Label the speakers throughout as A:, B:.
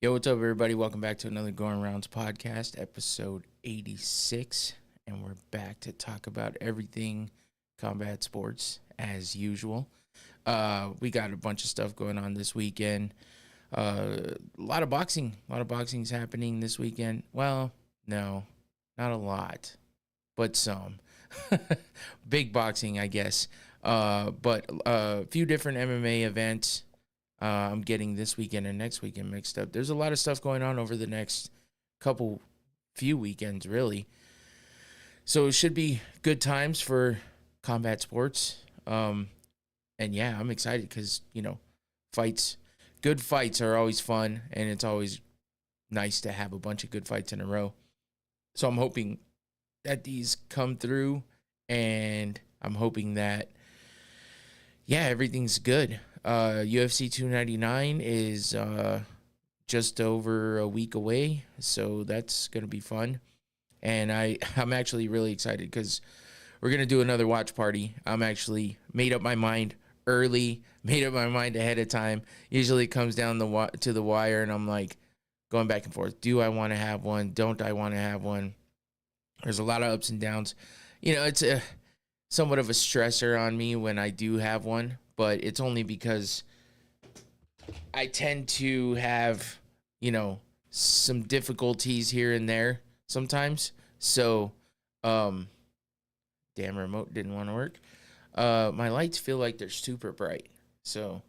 A: Yo, what's up, everybody? Welcome back to another Going Rounds podcast, episode 86. And we're back to talk about everything combat sports as usual. We got a bunch of stuff going on this weekend. A lot of boxing. A lot of boxing's happening this weekend. Well, no, not a lot, but some. Big boxing, I guess. But a few different MMA events. I'm getting this weekend and next weekend mixed up. There's a lot of stuff going on over the next few weekends, really. So it should be good times for combat sports. And yeah, I'm excited because, fights, good fights are always fun, and it's always nice to have a bunch of good fights in a row. So I'm hoping that these come through, and I'm hoping that, yeah, everything's good. UFC 299 is just over a week away, so that's gonna be fun. And I'm actually really excited because we're gonna do another watch party. I'm actually made up my mind early, made up my mind ahead of time. Usually it comes down to the wire, and I'm like going back and forth. Do I want to have one? Don't I want to have one? There's a lot of ups and downs. It's a somewhat of a stressor on me when I do have one, but it's only because I tend to have, some difficulties here and there sometimes. So, um, damn remote didn't want to work. My lights feel like they're super bright. So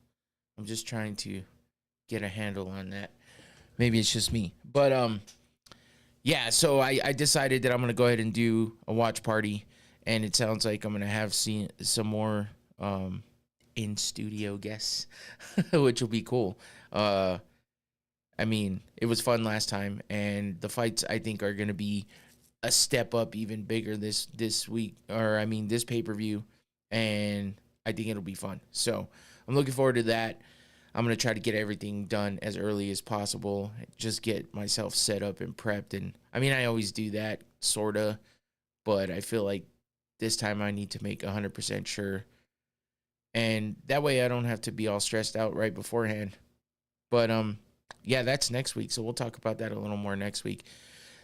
A: I'm just trying to get a handle on that. Maybe it's just me. But, yeah, so I decided that I'm going to go ahead and do a watch party. And it sounds like I'm going to have some more in studio guests, which will be cool. I mean, it was fun last time, and the fights I think are going to be a step up even bigger this week, or I mean this pay-per-view, and I think it'll be fun. So I'm looking forward to that. I'm going to try to get everything done as early as possible, just get myself set up and prepped. And I mean, I always do that, sort of, but I feel like this time I need to make 100% sure. And that way I don't have to be all stressed out right beforehand. But yeah, that's next week. So we'll talk about that a little more next week.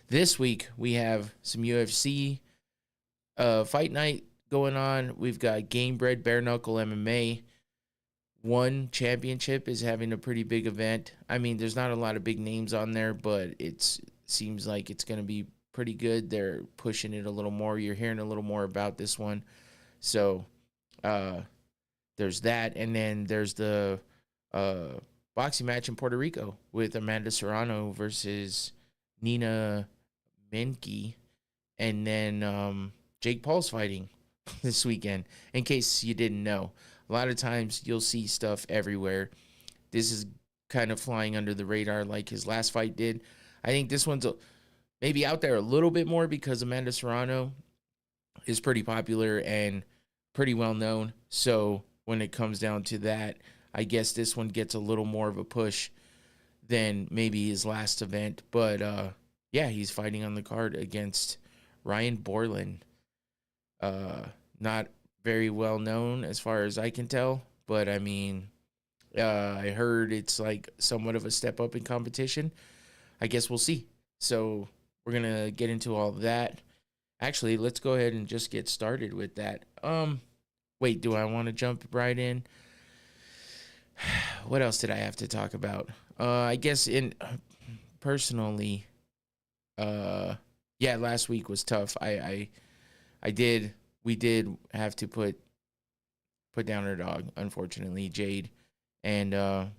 A: This week we have some UFC fight night going on. We've got Bare Knuckle MMA. One Championship is having a pretty big event. I mean, there's not a lot of big names on there, but it seems like it's going to be pretty good. They're pushing it a little more. You're hearing a little more about this one. So there's that. And then there's the boxing match in Puerto Rico with Amanda Serrano versus Nina Menke. And then Jake Paul's fighting this weekend, in case you didn't know. A lot of times you'll see stuff everywhere. This is kind of flying under the radar like his last fight did. I think this one's maybe out there a little bit more because Amanda Serrano is pretty popular and pretty well known. So when it comes down to that, I guess this one gets a little more of a push than maybe his last event. But yeah, he's fighting on the card against Ryan Borland. Not very well known as far as I can tell, but I mean, I heard it's like somewhat of a step up in competition. I guess we'll see. So we're gonna get into all of that. Actually, let's go ahead and just get started with that. Wait, do I want to jump right in? What else did I have to talk about? I guess in personally, yeah, last week was tough. We did have to put down our dog, unfortunately, Jade. And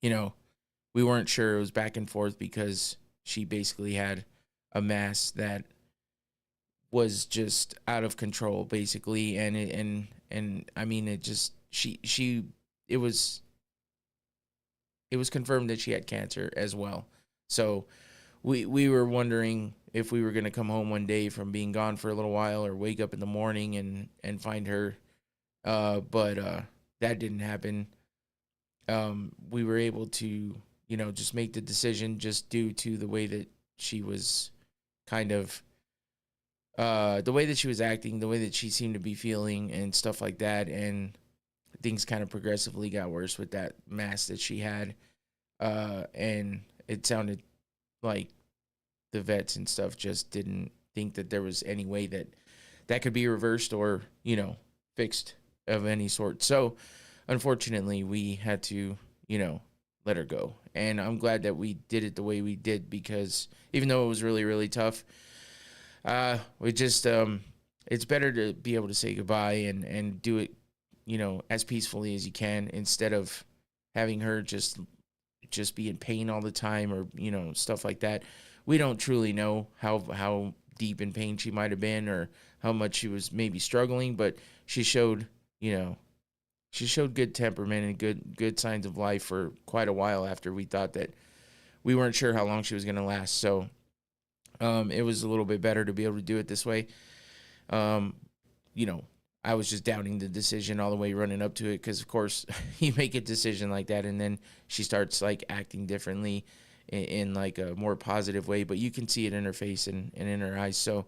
A: we weren't sure. It was back and forth because she basically had a mass that was just out of control, basically, and I mean, it just it was confirmed that she had cancer as well. So we were wondering if we were going to come home one day from being gone for a little while or wake up in the morning and find her. But that didn't happen. We were able to, just make the decision just due to the way that she was kind of, the way that she was acting, the way that she seemed to be feeling and stuff like that. And things kind of progressively got worse with that mass that she had. And it sounded like the vets and stuff just didn't think that there was any way that could be reversed or, fixed of any sort. So unfortunately, we had to, let her go. And I'm glad that we did it the way we did, because even though it was really, really tough, we just, it's better to be able to say goodbye and do it, as peacefully as you can, instead of having her just be in pain all the time, or, stuff like that. We don't truly know how deep in pain she might have been, or how much she was maybe struggling, but she showed, she showed good temperament and good signs of life for quite a while after we thought that we weren't sure how long she was going to last. So it was a little bit better to be able to do it this way. I was just doubting the decision all the way running up to it, because of course you make a decision like that and then she starts like acting differently in like a more positive way, but you can see it in her face and in her eyes. So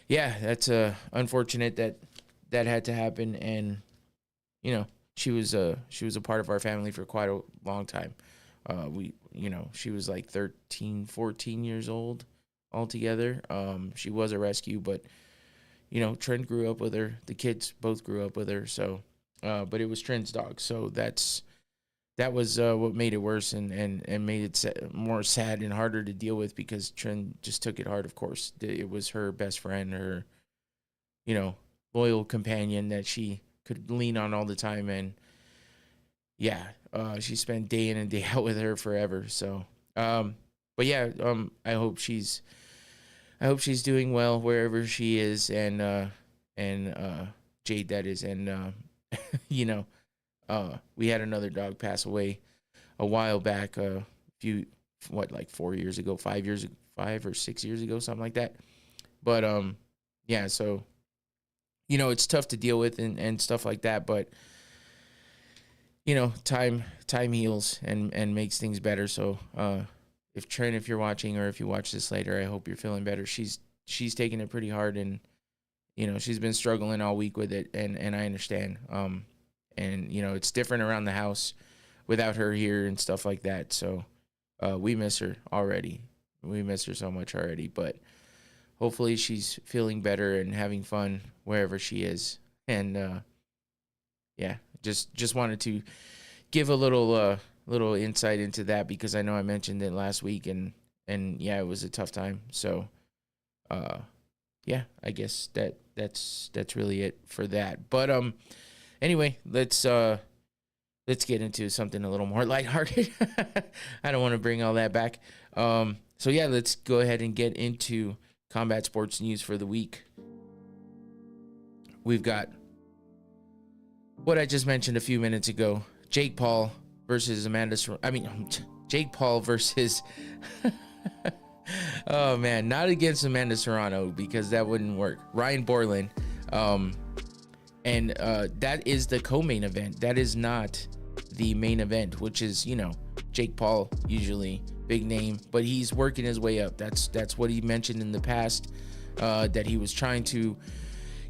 A: yeah, that's unfortunate that had to happen. And she was a part of our family for quite a long time. She was like 13, 14 years old altogether. She was a rescue, but Trent grew up with her. The kids both grew up with her. So, but it was Trent's dog. So that was what made it worse and made it more sad and harder to deal with, because Trent just took it hard. Of course, it was her best friend, her, loyal companion that she could lean on all the time. And yeah, she spent day in and day out with her forever. So, but yeah, I hope she's doing well wherever she is, and Jade, that is. And we had another dog pass away a while back, like 4 years ago, 5 or 6 years ago, something like that. But yeah, so it's tough to deal with and stuff like that, but time heals and makes things better. So if Trent, if you're watching, or if you watch this later, I hope you're feeling better. She's taking it pretty hard, and she's been struggling all week with it, and I understand. And it's different around the house without her here and stuff like that. So we miss her already. We miss her so much already, but hopefully she's feeling better and having fun wherever she is. And yeah, just wanted to give a little insight into that, because I know I mentioned it last week, and yeah, it was a tough time. So yeah, I guess that's really it for that. But anyway, let's get into something a little more lighthearted. I don't want to bring all that back. So yeah, let's go ahead and get into combat sports news for the week. We've got what I just mentioned a few minutes ago: Jake Paul versus Jake Paul versus oh man, not against Amanda Serrano, because that wouldn't work. Ryan Borland. And that is the co-main event. That is not the main event, which is, Jake Paul, usually big name, but he's working his way up. That's what he mentioned in the past, that he was trying to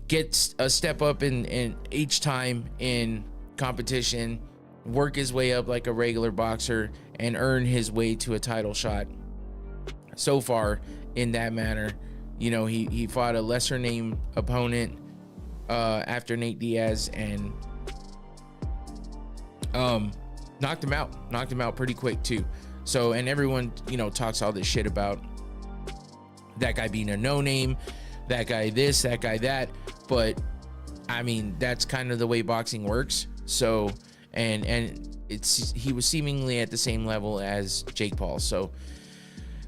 A: get a step up in each time in competition, work his way up like a regular boxer, and earn his way to a title shot. So far, in that manner, he fought a lesser name opponent after Nate Diaz, and knocked him out pretty quick too. So, and everyone talks all this shit about that guy being a no name, that guy this, that guy that, but I mean, that's kind of the way boxing works. So, and he was seemingly at the same level as Jake Paul. So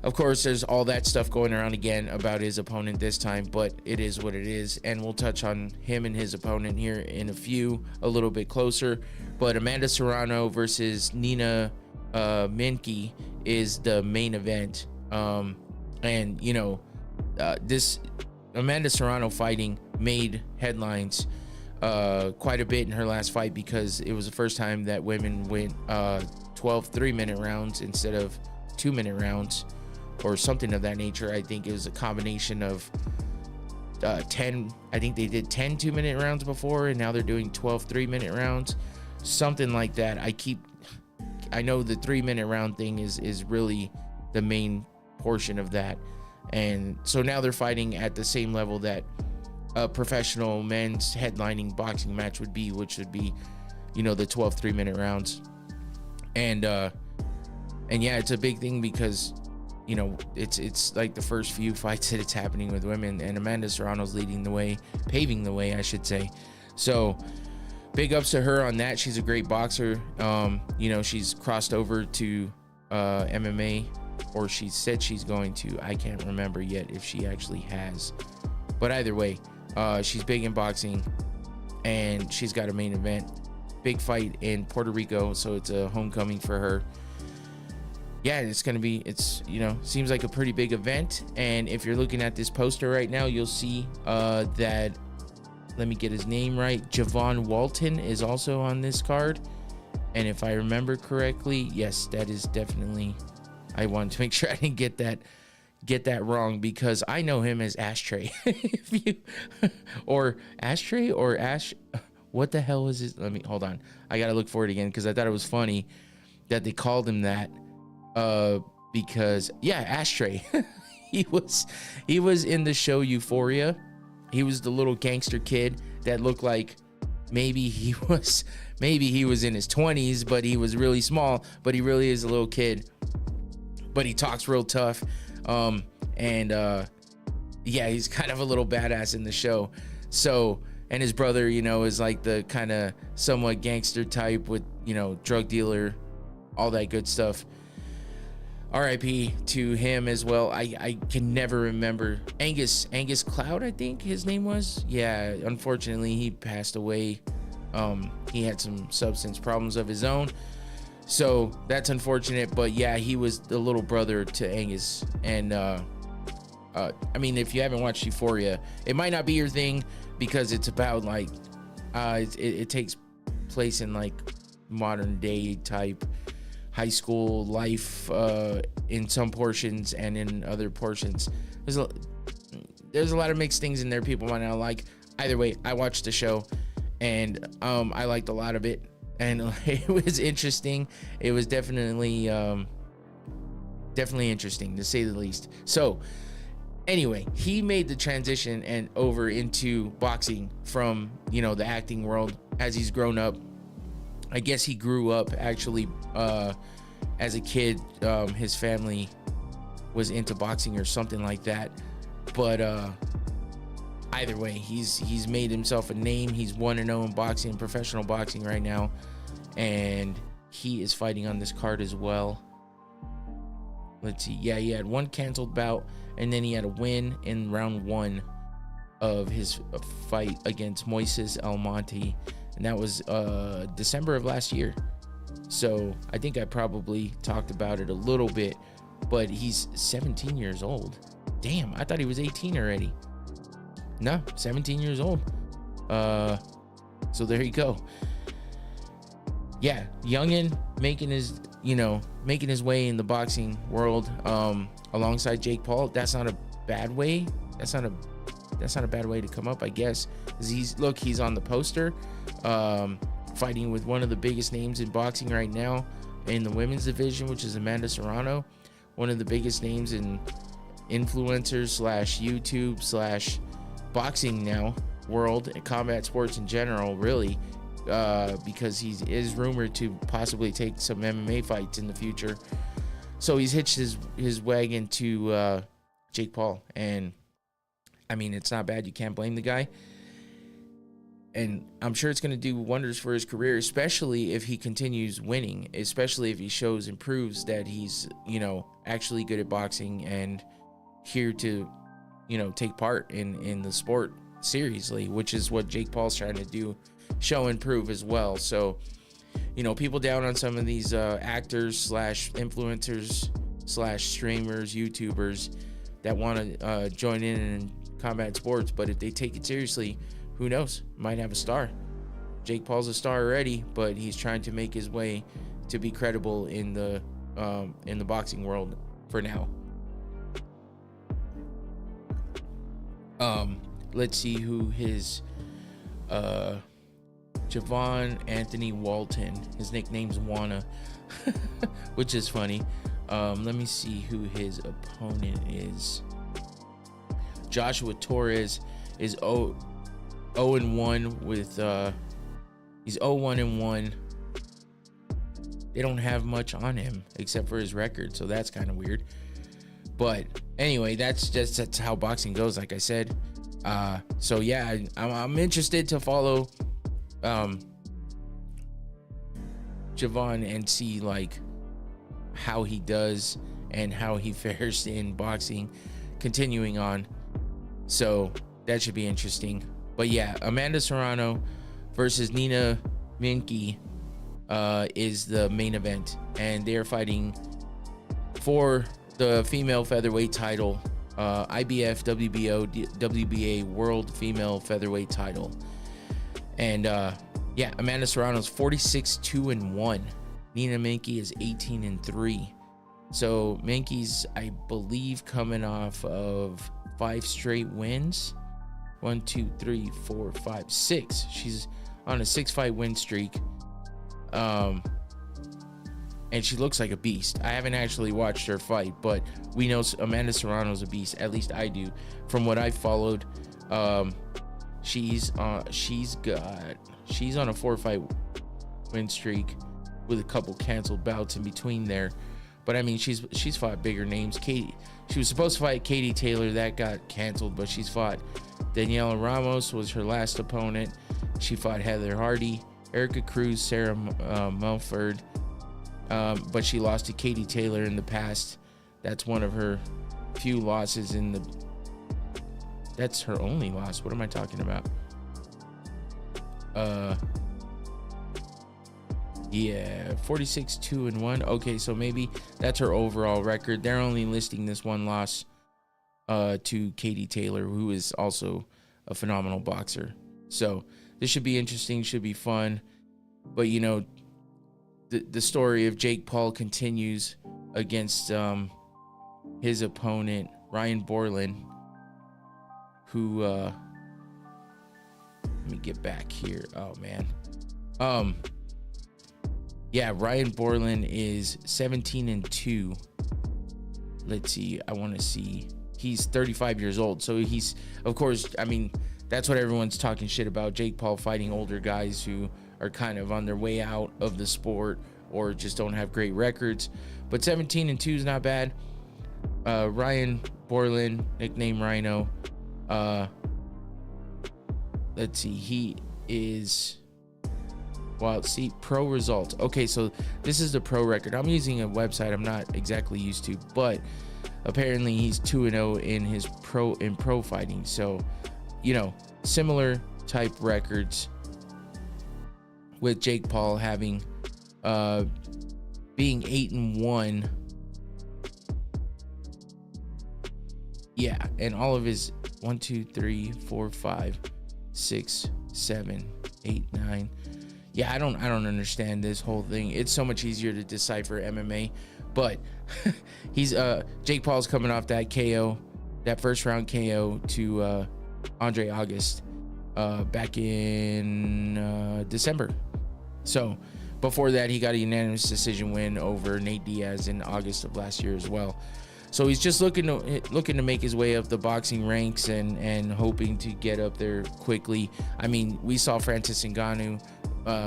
A: of course, there's all that stuff going around again about his opponent this time, but it is what it is, and we'll touch on him and his opponent here in a little bit closer. But Amanda Serrano versus Nina Minke is the main event, and this Amanda Serrano fighting made headlines quite a bit in her last fight, because it was the first time that women went 12 3-minute rounds instead of 2-minute rounds, or something of that nature. I think it was a combination of 10. I think they did 10 2-minute rounds before, and now they're doing 12 3-minute rounds, something like that. I know the 3-minute round thing is really the main portion of that. And so now they're fighting at the same level that a professional men's headlining boxing match would be, which would be, the 12 3-minute rounds. And yeah, it's a big thing because, it's like the first few fights that it's happening with women, and Amanda Serrano's leading the way, paving the way, I should say. So big ups to her on that. She's a great boxer. She's crossed over to MMA, or she said she's going to. I can't remember yet if she actually has. But either way, she's big in boxing, and she's got a main event, big fight in Puerto Rico. So it's a homecoming for her. Yeah, seems like a pretty big event. And if you're looking at this poster right now, you'll see that, let me get his name right, Javon Walton is also on this card. And if I remember correctly, yes, that is definitely, I wanted to make sure I didn't get that wrong, because I know him as Ashtray. or Ashtray or Ash, what the hell is his? Hold on. I got to look for it again, because I thought it was funny that they called him that. Because Ashtray. he was in the show Euphoria. He was the little gangster kid that looked like maybe he was in his 20s, but he was really small, but he really is a little kid, but he talks real tough. He's kind of a little badass in the show. So, and his brother, is like the kind of somewhat gangster type with, drug dealer, all that good stuff. R.I.P. to him as well. I can never remember. Angus Cloud, I think his name was. Yeah, unfortunately, he passed away. He had some substance problems of his own. So that's unfortunate. But yeah, he was the little brother to Angus. And if you haven't watched Euphoria, it might not be your thing, because it's about like it takes place in like modern day type high school life in some portions, and in other portions there's a lot of mixed things in there people might not like. Either way, I watched the show, and I liked a lot of it, and it was interesting. It was definitely interesting, to say the least. So anyway, he made the transition and over into boxing from the acting world as he's grown up. I guess he grew up actually as a kid. His family was into boxing or something like that. But either way, he's made himself a name. He's 1-0 in boxing, professional boxing right now. And he is fighting on this card as well. Let's see. Yeah, he had one canceled bout, and then he had a win in round 1 of his fight against Moises Almonte. And that was December of last year. So I think I probably talked about it a little bit, but he's 17 years old. Damn, I thought he was 18 already. No, 17 years old. So there you go. Yeah, youngin making his way in the boxing world alongside Jake Paul. That's not a bad way. That's not a bad way to come up, I guess. He's on the poster, fighting with one of the biggest names in boxing right now in the women's division, which is Amanda Serrano, one of the biggest names in influencers / YouTube / boxing now world, and combat sports in general, really, because he is rumored to possibly take some MMA fights in the future. So he's hitched his wagon to Jake Paul, and it's not bad. You can't blame the guy. And I'm sure it's going to do wonders for his career, especially if he continues winning, especially if he and proves that he's, actually good at boxing and here to, take part in the sport seriously, which is what Jake Paul's trying to do, show and prove as well. So, people down on some of these actors / influencers / streamers, YouTubers that want to join in combat sports, but if they take it seriously, who knows, might have a star. Jake Paul's a star already, but he's trying to make his way to be credible in the boxing world for now. Let's see who his Javon Anthony Walton. His nickname's Wana, which is funny. Let me see who his opponent is. Joshua Torres is 0-1 with he's 0-1-1. They don't have much on him except for his record, so that's kind of weird. But anyway, that's how boxing goes, like I said. So yeah, I'm interested to follow Javon and see like how he does and how he fares in boxing continuing on. So that should be interesting. But yeah, Amanda Serrano versus Nina Minke is the main event, and they're fighting for the female featherweight title, IBF, WBO, WBA World Female Featherweight title. And yeah, Amanda Serrano's 46-2-1. Nina Minke is 18-3. So Minke's, I believe, coming off of 5 straight wins. 1, 2, 3, 4, 5, 6. She's on a 6-fight win streak. And she looks like a beast. I haven't actually watched her fight, but we know Amanda Serrano's a beast. At least I do. From what I followed, she's on a 4-fight win streak with a couple canceled bouts in between there. But I mean, she's fought bigger names. She was supposed to fight Katie Taylor, that got canceled, but she's fought Daniela Ramos was her last opponent. She fought Heather Hardy, Erica Cruz, Sarah Mulford. But she lost to Katie Taylor in the past. That's one of her few losses that's her only loss. What am I talking about? Yeah, 46-2-1. Okay, so maybe that's her overall record. They're only listing this one loss to Katie Taylor, who is also a phenomenal boxer. So this should be interesting, should be fun. But you know, the story of Jake Paul continues against his opponent Ryan Borland, who let me get back here. Oh man. Yeah, Ryan Borland is 17-2. Let's see. I want to see. He's 35 years old. So he's, of course, I mean, that's what everyone's talking shit about. Jake Paul fighting older guys who are kind of on their way out of the sport or just don't have great records. But 17-2 is not bad. Ryan Borland, nicknamed Rhino. Let's see. He is... Well, see, pro results. Okay, so this is the pro record. I'm using a website I'm not exactly used to, but apparently he's 2-0 in his pro fighting. So, you know, similar type records with Jake Paul having being 8-1. Yeah, and all of his 1, 2, 3, 4, 5, 6, 7, 8, 9. Yeah, I don't understand this whole thing. It's so much easier to decipher MMA, but he's Jake Paul's coming off that KO, that first round KO to Andre August back in December. So before that, he got a unanimous decision win over Nate Diaz in August of last year as well. So he's just looking to make his way up the boxing ranks and hoping to get up there quickly. I mean, we saw Francis Ngannou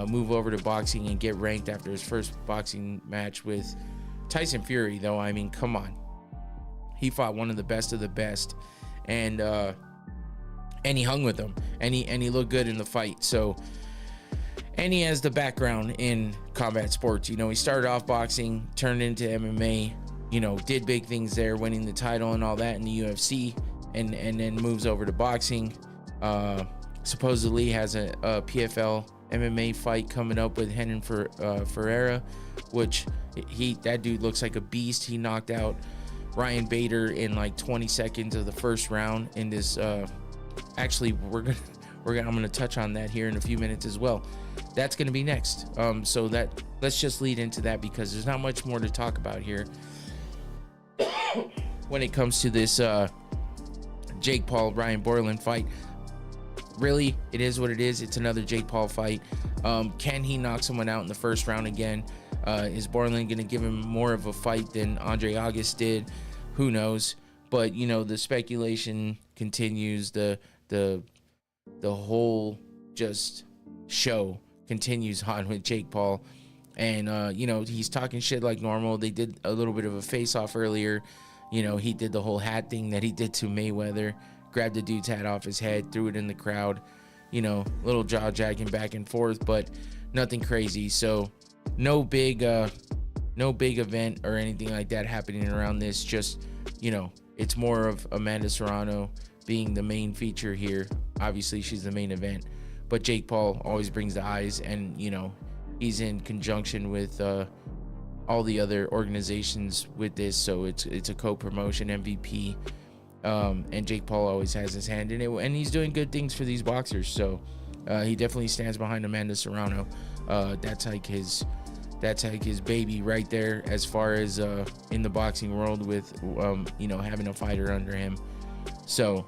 A: move over to boxing and get ranked after his first boxing match with Tyson Fury, though. I mean, come on. He fought one of the best, and he hung with him, and he looked good in the fight. So, and he has the background in combat sports. You know, he started off boxing, turned into MMA, you know, did big things there, winning the title and all that in the UFC, and then moves over to boxing. Supposedly has a PFL MMA fight coming up with Renan Ferreira, which that dude looks like a beast. He knocked out Ryan Bader in like 20 seconds of the first round in this. Actually, I'm gonna touch on that here in a few minutes as well. That's gonna be next. So let's just lead into that because there's not much more to talk about here when it comes to this Jake Paul Ryan Borland fight. really, it is what it is. It's another Jake Paul fight. Can he knock someone out in the first round again? Is Borland going to give him more of a fight than Andre August did? Who knows? But the speculation continues. The whole just show continues on with Jake Paul, and he's talking shit like normal. They did a little bit of a face-off earlier. He did the whole hat thing that he did to Mayweather, grabbed the dude's hat off his head, threw it in the crowd. Little jaw jacking back and forth, but nothing crazy. So no big event or anything like that happening around this. Just it's more of Amanda Serrano being the main feature here. Obviously she's the main event, but Jake Paul always brings the eyes, and he's in conjunction with all the other organizations with this, so it's a co-promotion. MVP, and Jake Paul always has his hand in it, and he's doing good things for these boxers. So he definitely stands behind Amanda Serrano. That's like his baby right there, as far as in the boxing world, with having a fighter under him. So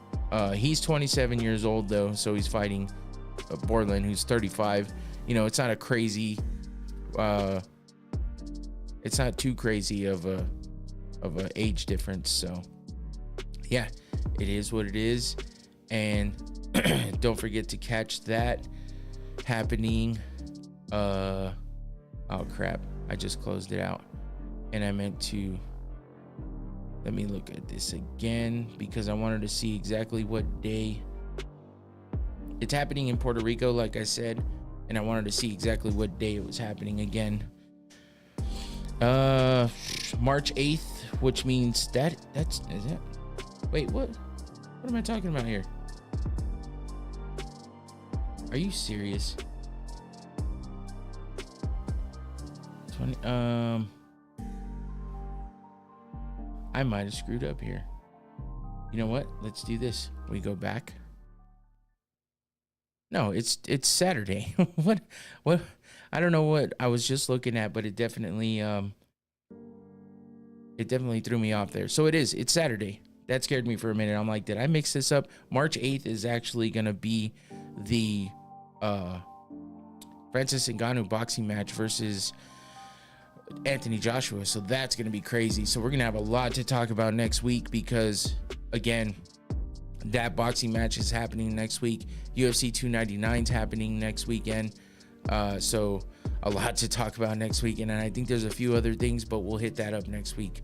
A: he's 27 years old though, so he's fighting Borland, who's 35. It's not a crazy it's not too crazy of a age difference. So yeah, it is what it is. And don't forget to catch that happening. Oh crap, I just closed it out, and I meant to, let me look at this again, because I wanted to see exactly what day it's happening in Puerto Rico, like I said, and I wanted to see exactly what day it was happening again. March 8th, which means that's is it? Wait, what am I talking about here? Are you serious? 20 I might have screwed up here. You know what? Let's do this. We go back. No, it's Saturday. What? I don't know what I was just looking at, but it definitely threw me off there. So it's Saturday. That scared me for a minute. I'm like, did I mix this up? March 8th is actually gonna be the Francis Ngannou boxing match versus Anthony Joshua. So that's gonna be crazy. So we're gonna have a lot to talk about next week, because again, that boxing match is happening next week. UFC 299 is happening next weekend. So a lot to talk about next weekend, and I think there's a few other things, but we'll hit that up next week.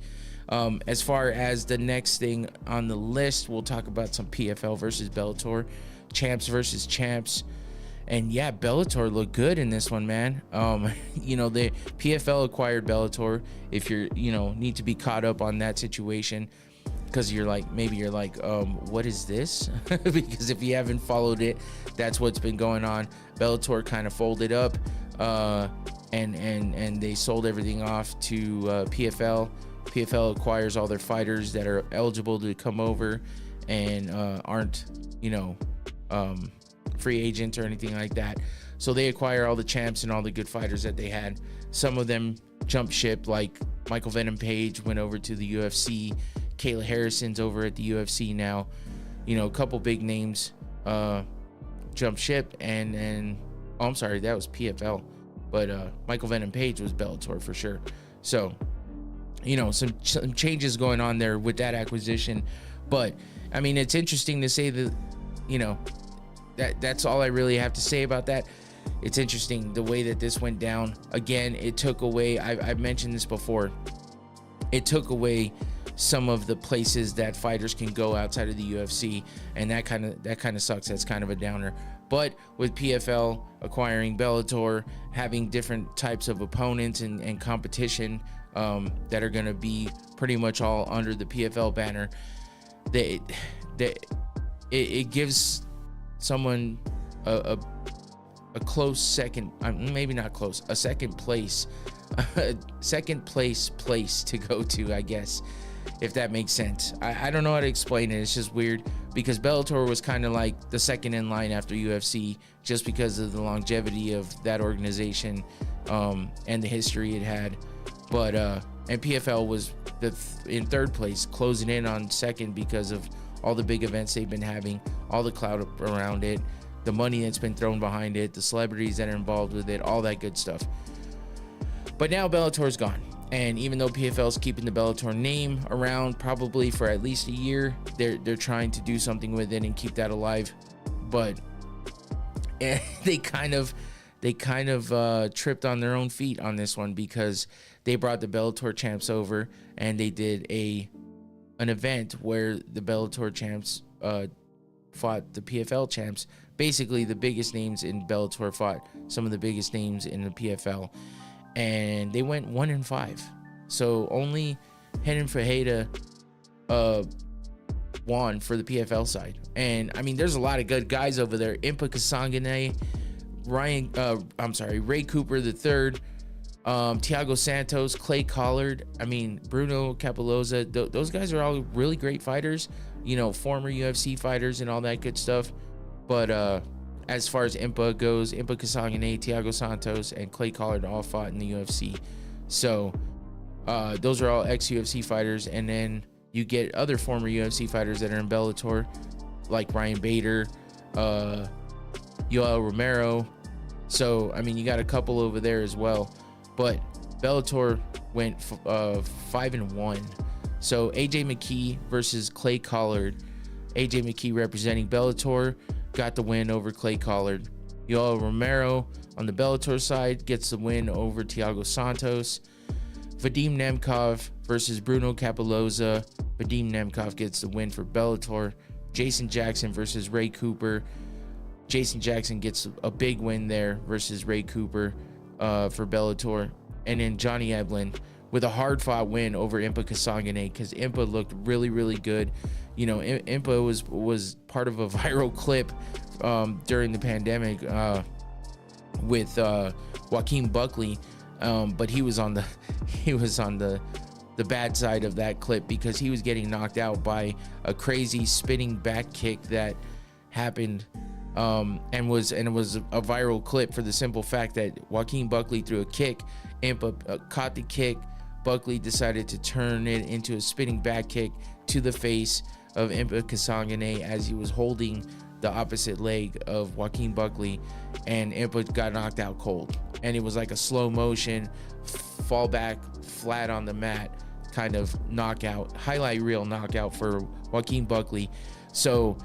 A: As far as the next thing on the list, we'll talk about some PFL versus Bellator, champs versus champs. And yeah, Bellator looked good in this one, man. The PFL acquired Bellator. If you're, need to be caught up on that situation, because you're like, what is this? Because if you haven't followed it, that's what's been going on. Bellator kind of folded up, and they sold everything off to PFL. PFL acquires all their fighters that are eligible to come over and aren't, free agents or anything like that. So they acquire all the champs and all the good fighters that they had. Some of them jump ship, like Michael Venom Page went over to the UFC. Kayla Harrison's over at the UFC now. A couple big names jump ship, and I'm sorry, that was PFL, but Michael Venom Page was Bellator for sure. So some changes going on there with that acquisition. But I mean, it's interesting to say that that's all I really have to say about that. It's interesting the way that this went down. Again, it took away, I've mentioned this before, it took away some of the places that fighters can go outside of the UFC, and that kind of sucks. That's kind of a downer. But with PFL acquiring Bellator, having different types of opponents and competition that are going to be pretty much all under the PFL banner, it gives someone a close second, maybe not close, a second place to go to, I guess, if that makes sense. I don't know how to explain it. It's just weird, because Bellator was kind of like the second in line after UFC, just because of the longevity of that organization and the history it had. But and PFL was in third place, closing in on second because of all the big events they've been having, all the clout around it. the money that's been thrown behind it, the celebrities that are involved with it, all that good stuff. But now Bellator's gone. And even though PFL's keeping the Bellator name around probably for at least a year, they're trying to do something with it and keep that alive. But they kind of tripped on their own feet on this one, because they brought the Bellator champs over and they did an event where the Bellator champs fought the PFL champs. Basically, the biggest names in Bellator fought some of the biggest names in the PFL, and they went 1-5. So only Renan Ferreira won for the PFL side. And I mean, there's a lot of good guys over there. Impa Kasangane, Ray Cooper III, Thiago Santos, Clay Collard, I mean, Bruno Capoloza. Those guys are all really great fighters, you know, former UFC fighters and all that good stuff. But as far as Impa goes, Impa Kasangane, Thiago Santos, and Clay Collard all fought in the UFC. So those are all ex-UFC fighters. And then you get other former UFC fighters that are in Bellator, like Ryan Bader, Yoel Romero. So, I mean, you got a couple over there as well. But Bellator went 5-1. So AJ McKee versus Clay Collard. AJ McKee representing Bellator got the win over Clay Collard. Yoel Romero on the Bellator side gets the win over Thiago Santos. Vadim Nemkov versus Bruno Capoloza. Vadim Nemkov gets the win for Bellator. Jason Jackson versus Ray Cooper. Jason Jackson gets a big win there versus Ray Cooper for Bellator. And then Johnny Eblen with a hard-fought win over Impa Kasangane, because Impa looked really, really good. You know, Impa was part of a viral clip during the pandemic with Joaquin Buckley, but he was on the bad side of that clip, because he was getting knocked out by a crazy spinning back kick that happened, and it was a viral clip for the simple fact that Joaquin Buckley threw a kick. Impa caught the kick. Buckley decided to turn it into a spinning back kick to the face of Impa Kasangane as he was holding the opposite leg of Joaquin Buckley, and Impa got knocked out cold. And it was like a slow motion, fall back flat on the mat kind of knockout, highlight reel knockout for Joaquin Buckley. So,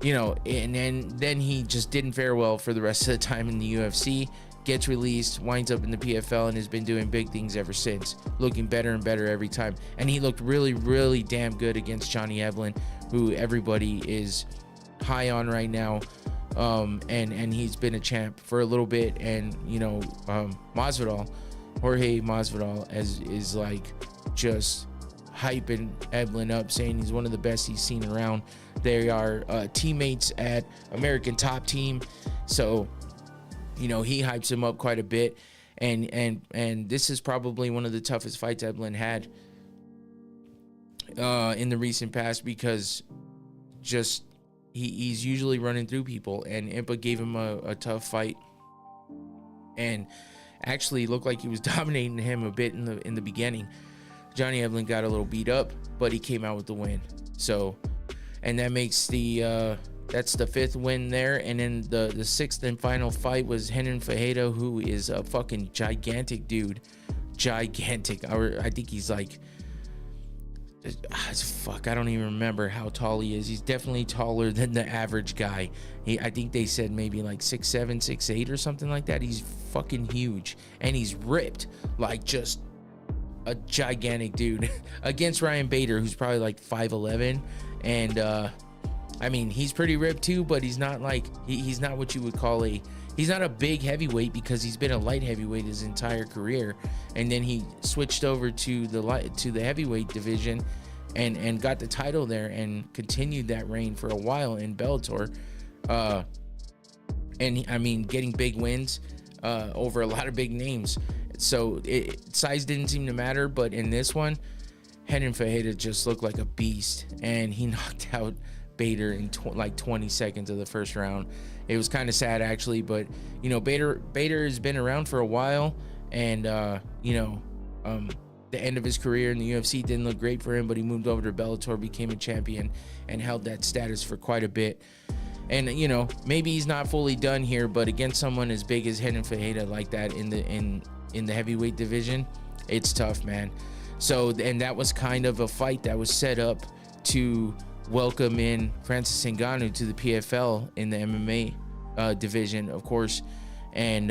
A: you know, and then he just didn't fare well for the rest of the time in the UFC. Gets released, winds up in the PFL, and has been doing big things ever since, looking better and better every time. And he looked really, really damn good against Johnny Eblen, who everybody is high on right now. And he's been a champ for a little bit. And, you know, Jorge Masvidal is like just hyping Eblen up, saying he's one of the best he's seen around. They are teammates at American Top Team. So, you know, he hypes him up quite a bit, and this is probably one of the toughest fights Eblen had in the recent past, because just he's usually running through people, and Impa gave him a tough fight, and actually looked like he was dominating him a bit in the beginning. Johnny Eblen got a little beat up, but he came out with the win. So, and that makes that's the fifth win there. And then the sixth and final fight was Renan Ferreira, who is a fucking gigantic dude. Gigantic. I think he's like, fuck, I don't even remember how tall he is. He's definitely taller than the average guy. I think they said maybe like 6'7", 6'8", or something like that. He's fucking huge. And he's ripped, like just a gigantic dude. Against Ryan Bader, who's probably like 5'11". And I mean, he's pretty ripped too, but he's not like, he's not what you would call he's not a big heavyweight, because he's been a light heavyweight his entire career. And then he switched over to the heavyweight division and got the title there and continued that reign for a while in Bellator. I mean, getting big wins over a lot of big names. So size didn't seem to matter, but in this one, Renan Ferreira just looked like a beast, and he knocked out Bader in like 20 seconds of the first round. It was kind of sad, actually, but you know, Bader has been around for a while, and you know, the end of his career in the UFC didn't look great for him, but he moved over to Bellator, became a champion, and held that status for quite a bit. And maybe he's not fully done here, but against someone as big as Renan Ferreira like that in the heavyweight division, it's tough, man. So, and that was kind of a fight that was set up to welcome in Francis Ngannou to the PFL in the MMA division, of course. And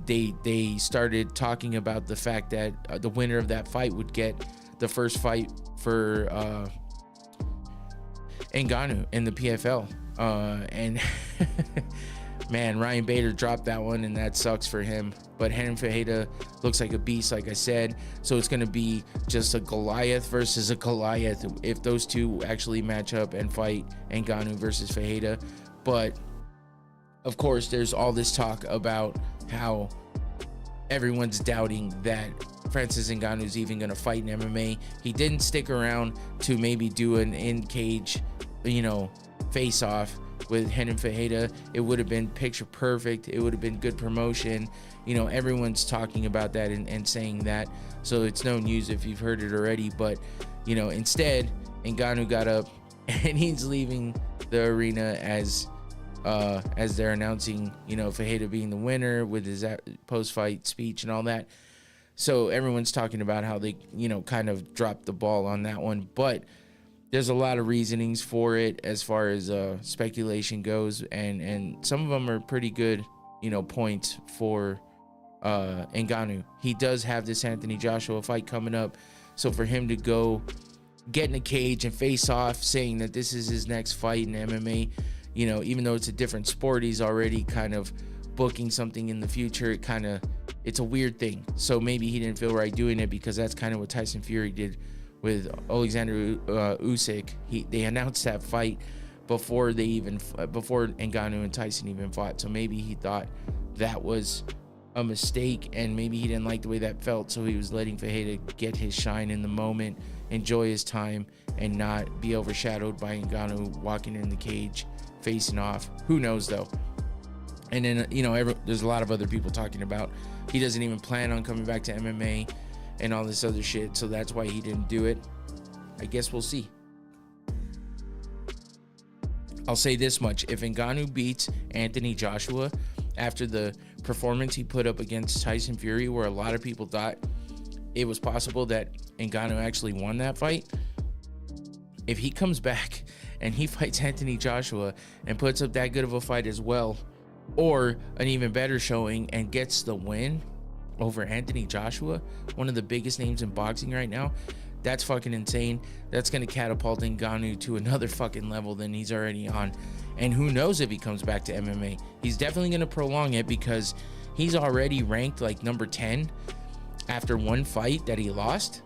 A: they started talking about the fact that the winner of that fight would get the first fight for Ngannou in the PFL. And man, Ryan Bader dropped that one, and that sucks for him. But Renan Ferreira looks like a beast, like I said. So it's going to be just a Goliath versus a Goliath if those two actually match up and fight Ngannou versus Ferreira. But of course, there's all this talk about how everyone's doubting that Francis Ngannou is even going to fight in MMA. He didn't stick around to maybe do an in-cage, face off with Renan Ferreira. It would have been picture perfect. It would have been good promotion. Everyone's talking about that and saying that. So it's no news if you've heard it already. But, instead, Ngannou got up and he's leaving the arena as they're announcing, Ferreira being the winner with his post-fight speech and all that. So everyone's talking about how they, kind of dropped the ball on that one. But there's a lot of reasonings for it as far as speculation goes. And some of them are pretty good, points for Ngannou. He does have this Anthony Joshua fight coming up. So for him to go get in a cage and face off, saying that this is his next fight in MMA, even though it's a different sport, he's already kind of booking something in the future. It's a weird thing. So maybe he didn't feel right doing it, because that's kind of what Tyson Fury did with Alexander Usyk. They announced that fight before Ngannou and Tyson even fought. So maybe he thought that was a mistake, and maybe he didn't like the way that felt. So he was letting Ferreira get his shine in the moment, enjoy his time, and not be overshadowed by Ngannou walking in the cage, facing off. Who knows though? And then, there's a lot of other people talking about he doesn't even plan on coming back to MMA and all this other shit. So that's why he didn't do it. I guess we'll see. I'll say this much. If Ngannou beats Anthony Joshua after the performance he put up against Tyson Fury, where a lot of people thought it was possible that Ngannou actually won that fight, if he comes back and he fights Anthony Joshua and puts up that good of a fight as well, or an even better showing and gets the win over Anthony Joshua, one of the biggest names in boxing right now, that's fucking insane. That's going to catapult Ngannou to another fucking level than he's already on. And who knows if he comes back to MMA. He's definitely going to prolong it, because he's already ranked like number 10 after one fight that he lost.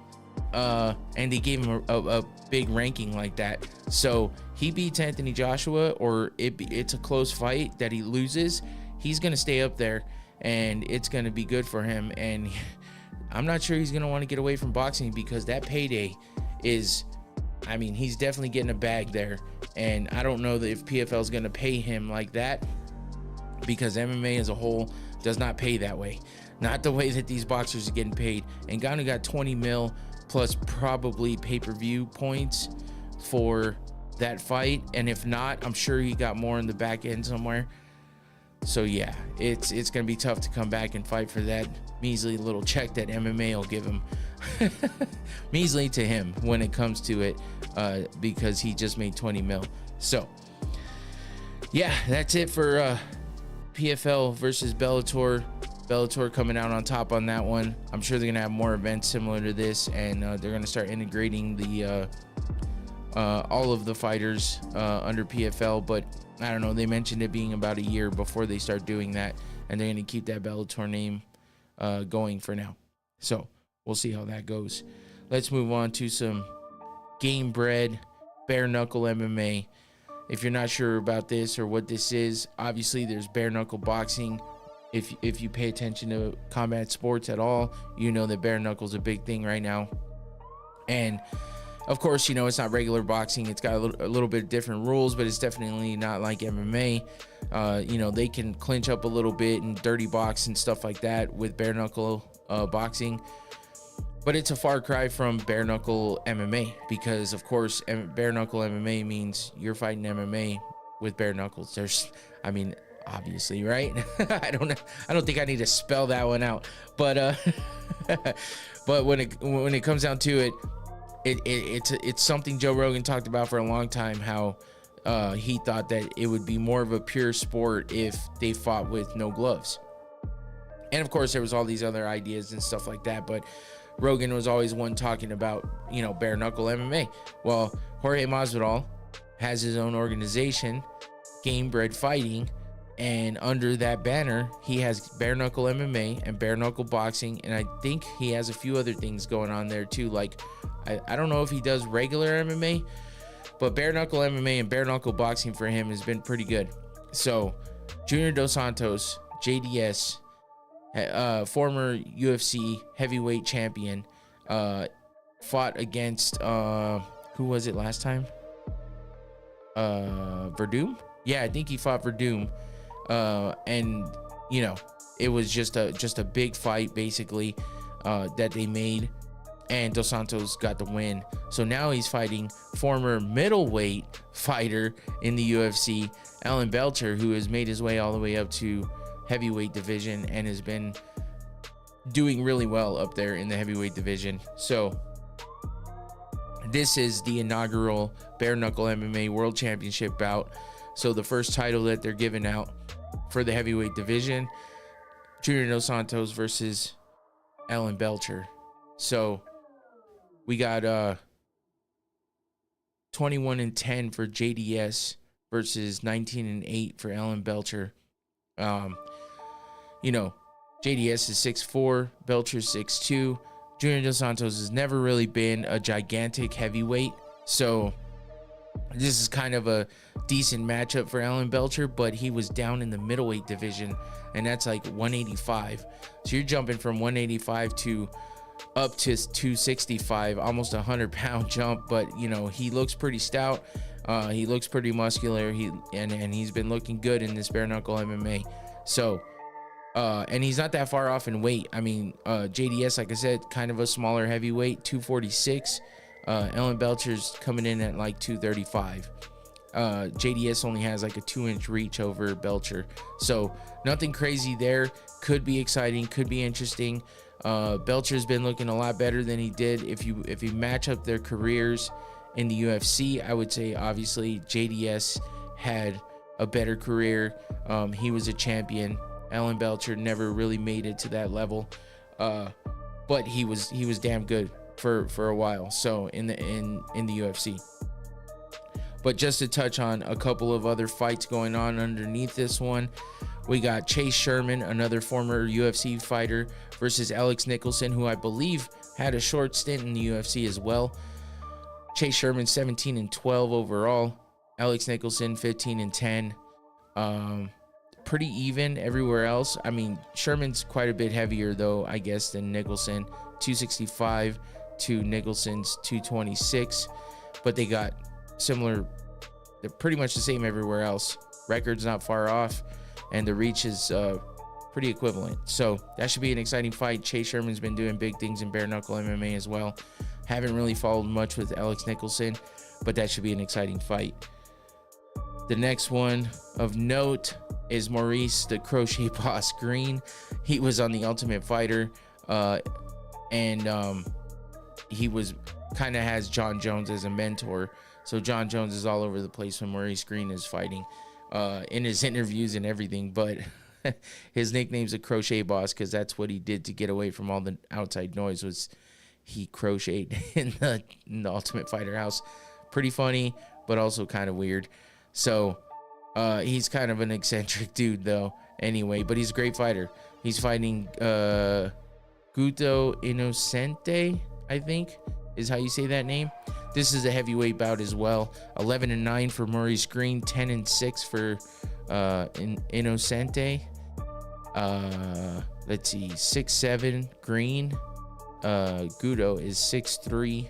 A: And they gave him a big ranking like that. So he beats Anthony Joshua, or it's a close fight that he loses, he's going to stay up there, and it's going to be good for him. And I'm not sure he's going to want to get away from boxing, because that payday is, he's definitely getting a bag there. And I don't know that if PFL is going to pay him like that, because MMA as a whole does not pay that way. Not the way that these boxers are getting paid. And Ngannou got 20 mil plus probably pay-per-view points for that fight. And if not, I'm sure he got more in the back end somewhere. So yeah, it's going to be tough to come back and fight for that measly little check that MMA will give him. Measly to him when it comes to it, because he just made 20 mil. So yeah, that's it for PFL versus Bellator. Bellator coming out on top on that one. I'm sure they're gonna have more events similar to this, and they're gonna start integrating the all of the fighters under PFL. But I don't know, they mentioned it being about a year before they start doing that, and they're gonna keep that Bellator name going for now. So we'll see how that goes. Let's move on to some game bred bare knuckle MMA. If you're not sure about this or what this is, obviously there's bare knuckle boxing. If you pay attention to combat sports at all, you know that bare knuckle's a big thing right now. And of course, it's not regular boxing. It's got a little bit of different rules, but it's definitely not like MMA. They can clinch up a little bit and dirty box and stuff like that with bare knuckle boxing. But it's a far cry from bare knuckle MMA, because of course bare knuckle MMA means you're fighting MMA with bare knuckles. There's, I mean, obviously, right? I don't think I need to spell that one out, but but when it comes down to it's something Joe Rogan talked about for a long time, how he thought that it would be more of a pure sport if they fought with no gloves. And of course there was all these other ideas and stuff like that, but Rogan was always one talking about, you know, bare knuckle MMA. Well, Jorge Masvidal has his own organization, Game Bred Fighting, and under that banner he has bare knuckle MMA and bare knuckle boxing, and I think he has a few other things going on there too. Like I don't know if he does regular MMA, but bare knuckle MMA and bare knuckle boxing for him has been pretty good. So Junior Dos Santos, JDS, former UFC heavyweight champion, fought against who was it last time? Verdum? Yeah, I think he fought Verdum. And you know, it was just a big fight basically that they made, and Dos Santos got the win. So now he's fighting former middleweight fighter in the UFC, Alan Belcher, who has made his way all the way up to heavyweight division and has been doing really well up there in the heavyweight division. So this is the inaugural bare knuckle MMA world championship bout. So the first title that they're giving out for the heavyweight division, Junior Dos Santos versus Alan Belcher. So we got 21-10 for JDS versus 19-8 for Alan Belcher. You know, JDS is 6'4", Belcher's 6'2". Junior Dos Santos has never really been a gigantic heavyweight, so this is kind of a decent matchup for Alan Belcher, but he was down in the middleweight division, and that's like 185. So you're jumping from 185 to up to 265, almost a 100-pound jump. But you know, he looks pretty stout. He looks pretty muscular. And he's been looking good in this bare knuckle MMA. So and he's not that far off in weight. I mean, JDS, like I said, kind of a smaller heavyweight, 246. Alan Belcher's coming in at like 235. JDS only has like a 2-inch reach over Belcher, so nothing crazy there. Could be exciting, could be interesting. Belcher's been looking a lot better than he did. If you match up their careers in the UFC, I would say obviously JDS had a better career. He was a champion. Alan Belcher never really made it to that level, but he was damn good for a while. So in the UFC. But just to touch on a couple of other fights going on underneath this one, we got Chase Sherman, another former UFC fighter, versus Alex Nicholson, who I believe had a short stint in the UFC as well. Chase Sherman 17-12 overall. Alex Nicholson 15-10. Pretty even everywhere else. I mean, Sherman's quite a bit heavier though, I guess, than Nicholson. 265 to Nicholson's 226, but they got similar. They're pretty much the same everywhere else. Record's not far off, and the reach is pretty equivalent. So that should be an exciting fight. Chase Sherman's been doing big things in bare knuckle MMA as well. Haven't really followed much with Alex Nicholson, but that should be an exciting fight. The next one of note is Maurice the Crochet Boss Green. He was on the Ultimate Fighter, and he was kind of has John Jones as a mentor. So John Jones is all over the place when Maurice Green is fighting, in his interviews and everything. But his nickname's a Crochet Boss because that's what he did to get away from all the outside noise. Was he crocheted in the Ultimate Fighter house? Pretty funny, but also kind of weird. So he's kind of an eccentric dude though. Anyway, but he's a great fighter. He's fighting Guto Innocente, I think is how you say that name. This is a heavyweight bout as well. 11-9 for Maurice Green, 10-6 for Innocente. Let's see, 6'7" Green. Guto is 6'3",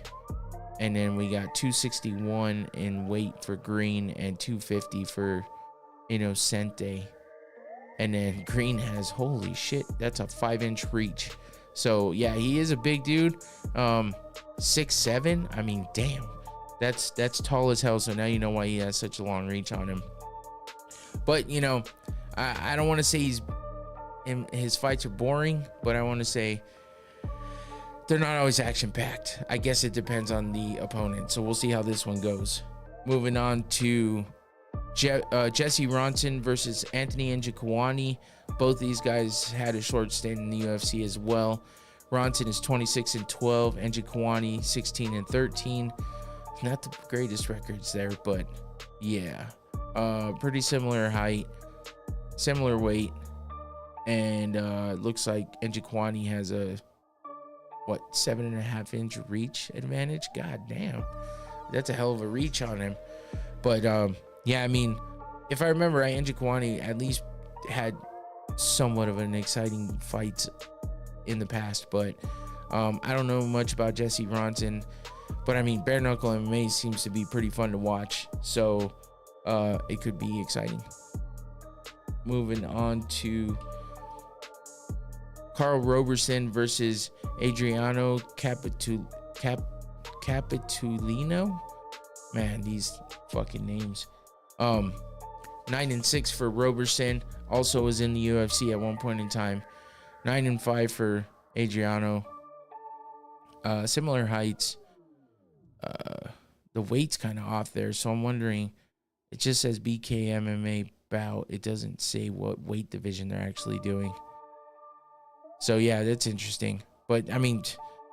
A: and then we got 261 in weight for Green and 250 for Innocente. And then Green has, holy shit, that's a 5-inch reach. So yeah, he is a big dude. 6'7". I mean, damn, that's tall as hell. So now you know why he has such a long reach on him. But, you know, I don't want to say his fights are boring, but I want to say they're not always action-packed. I guess it depends on the opponent. So we'll see how this one goes. Moving on to Jesse Ronson versus Anthony Njokuani. Both these guys had a short stint in the UFC as well. Ronson is 26-12, Njokuani 16-13. Not the greatest records there, but yeah, pretty similar height, similar weight, and looks like Njokuani has a 7.5-inch reach advantage. God damn, that's a hell of a reach on him. But yeah, I mean, if I remember right, Njokuani at least had somewhat of an exciting fight in the past, but I don't know much about Jesse Ronson. But I mean, bare knuckle MMA seems to be pretty fun to watch, so it could be exciting. Moving on to Carl Roberson versus Adriano Capitulino. Man, these fucking names. 9-6 for Roberson. Also was in the UFC at one point in time. 9-5 for Adriano. Similar heights. The weight's kind of off there, so I'm wondering. It just says BK MMA bout. It doesn't say what weight division they're actually doing. So yeah, that's interesting. But I mean,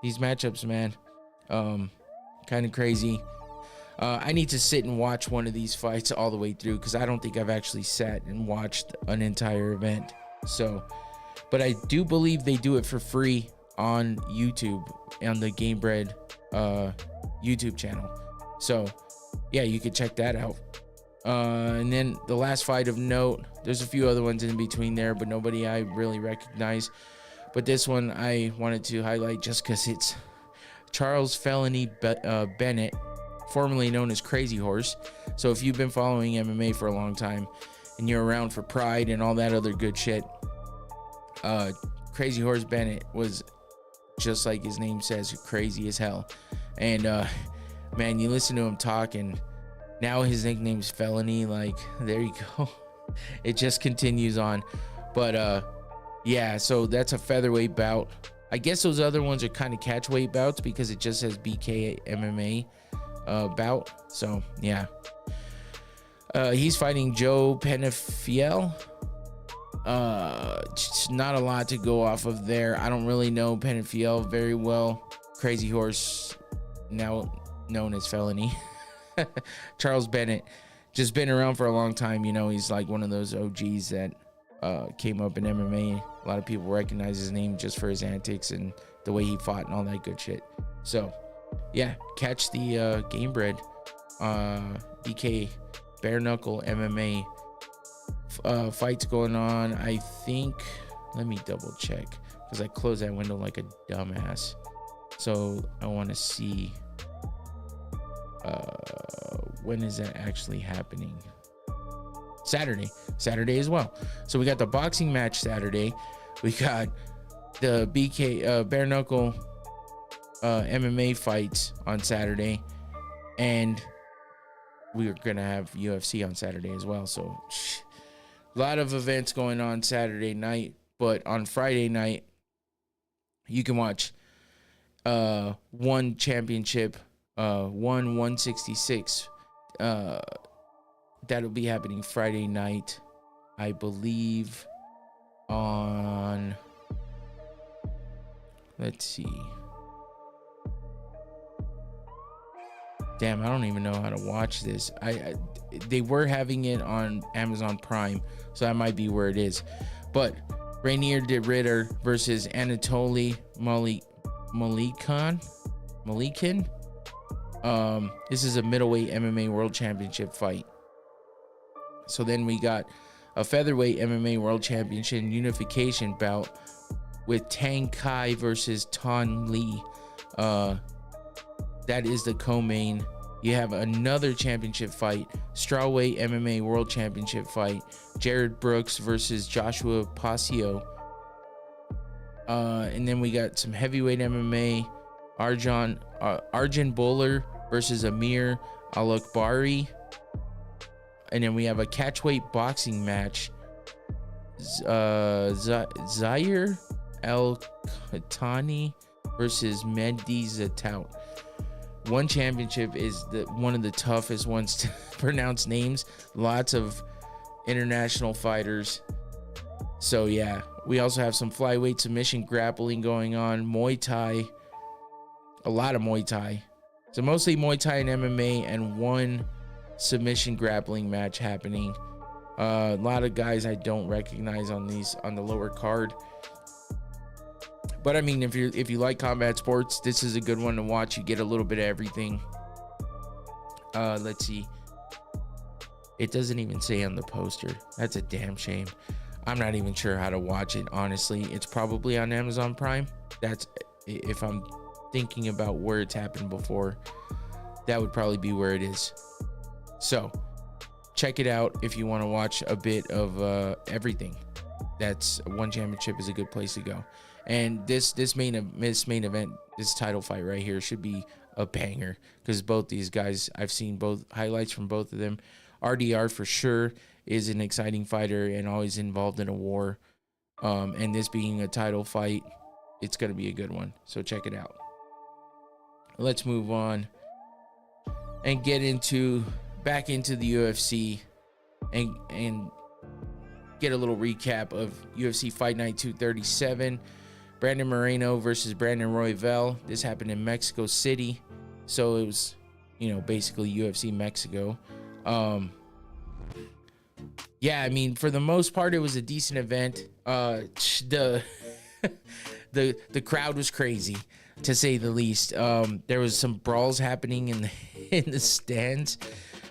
A: these matchups, man, kind of crazy. I need to sit and watch one of these fights all the way through, because I don't think I've actually sat and watched an entire event. So, but I do believe they do it for free on YouTube, on the Gamebred YouTube channel. So yeah, you could check that out. And then the last fight of note, there's a few other ones in between there, but nobody I really recognize. But this one I wanted to highlight just because it's Charles Felony Bennett, formerly known as Crazy Horse. So if you've been following MMA for a long time and you're around for Pride and all that other good shit, Crazy Horse Bennett was, just like his name says, crazy as hell. And man, you listen to him talk, and now his nickname's Felony. Like, there you go. It just continues on. But yeah, so that's a featherweight bout. I guess those other ones are kind of catchweight bouts because it just says BK MMA bout. So yeah, he's fighting Joe Penafiel. Just not a lot to go off of there. I don't really know Penafiel very well. Crazy Horse, now known as Felony. Charles Bennett, just been around for a long time. You know, he's like one of those OGs that came up in MMA. A lot of people recognize his name just for his antics and the way he fought and all that good shit. So yeah, catch the Gamebred BK bare knuckle MMA fights going on. I think, let me double check, because I closed that window like a dumbass. So I want to see when is that actually happening. Saturday as well. So we got the boxing match Saturday. We got the BK bare knuckle MMA fights on Saturday, and we're gonna have UFC on Saturday as well. So a lot of events going on Saturday night. But on Friday night, you can watch One Championship, 166. That'll be happening Friday night, I believe, on, let's see. Damn, I don't even know how to watch this. They were having it on Amazon Prime, so that might be where it is. But Rainier de Ritter versus Anatoly Malikin. This is a middleweight MMA World Championship fight. So then we got a featherweight MMA World Championship unification bout with Tang Kai versus Ton Lee. That is the co-main. You have another championship fight, strawweight MMA World Championship fight, Jared Brooks versus Joshua Pasio. And then we got some heavyweight MMA, Arjan Bowler versus Amir Alakbari. And then we have a catchweight boxing match. Zaire El Khatani versus Mehdi Zatout. One Championship is one of the toughest ones to pronounce names. Lots of international fighters. So yeah, we also have some flyweight submission grappling going on. Muay Thai. A lot of Muay Thai. So mostly Muay Thai and MMA, and one submission grappling match happening. A lot of guys I don't recognize on the lower card. But I mean, if you like combat sports, this is a good one to watch. You get a little bit of everything. Let's see. It doesn't even say on the poster. That's a damn shame. I'm not even sure how to watch it, honestly. It's probably on Amazon Prime. That's, if I'm thinking about where it's happened before, that would probably be where it is. So check it out if you want to watch a bit of everything. That's One Championship is a good place to go. And this main event, this title fight right here, should be a banger, because both these guys, I've seen both highlights from both of them. RDR for sure is an exciting fighter and always involved in a war. And this being a title fight, it's going to be a good one. So check it out. Let's move on and get back into the UFC and get a little recap of UFC Fight Night 237. Brandon Moreno versus Brandon Royval. This happened in Mexico City. So it was, basically UFC Mexico. Yeah, I mean, for the most part, it was a decent event. The crowd was crazy, to say the least. There was some brawls happening in the stands.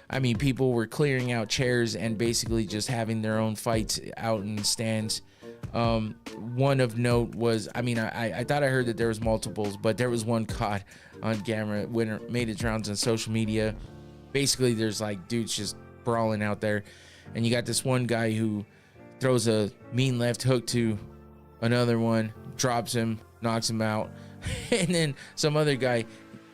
A: I mean, people were clearing out chairs and basically just having their own fights out in the stands. One of note was, I thought I heard that there was multiples, but there was one caught on camera when it made its rounds on social media. Basically, there's like dudes just brawling out there, and you got this one guy who throws a mean left hook to another one, drops him, knocks him out, and then some other guy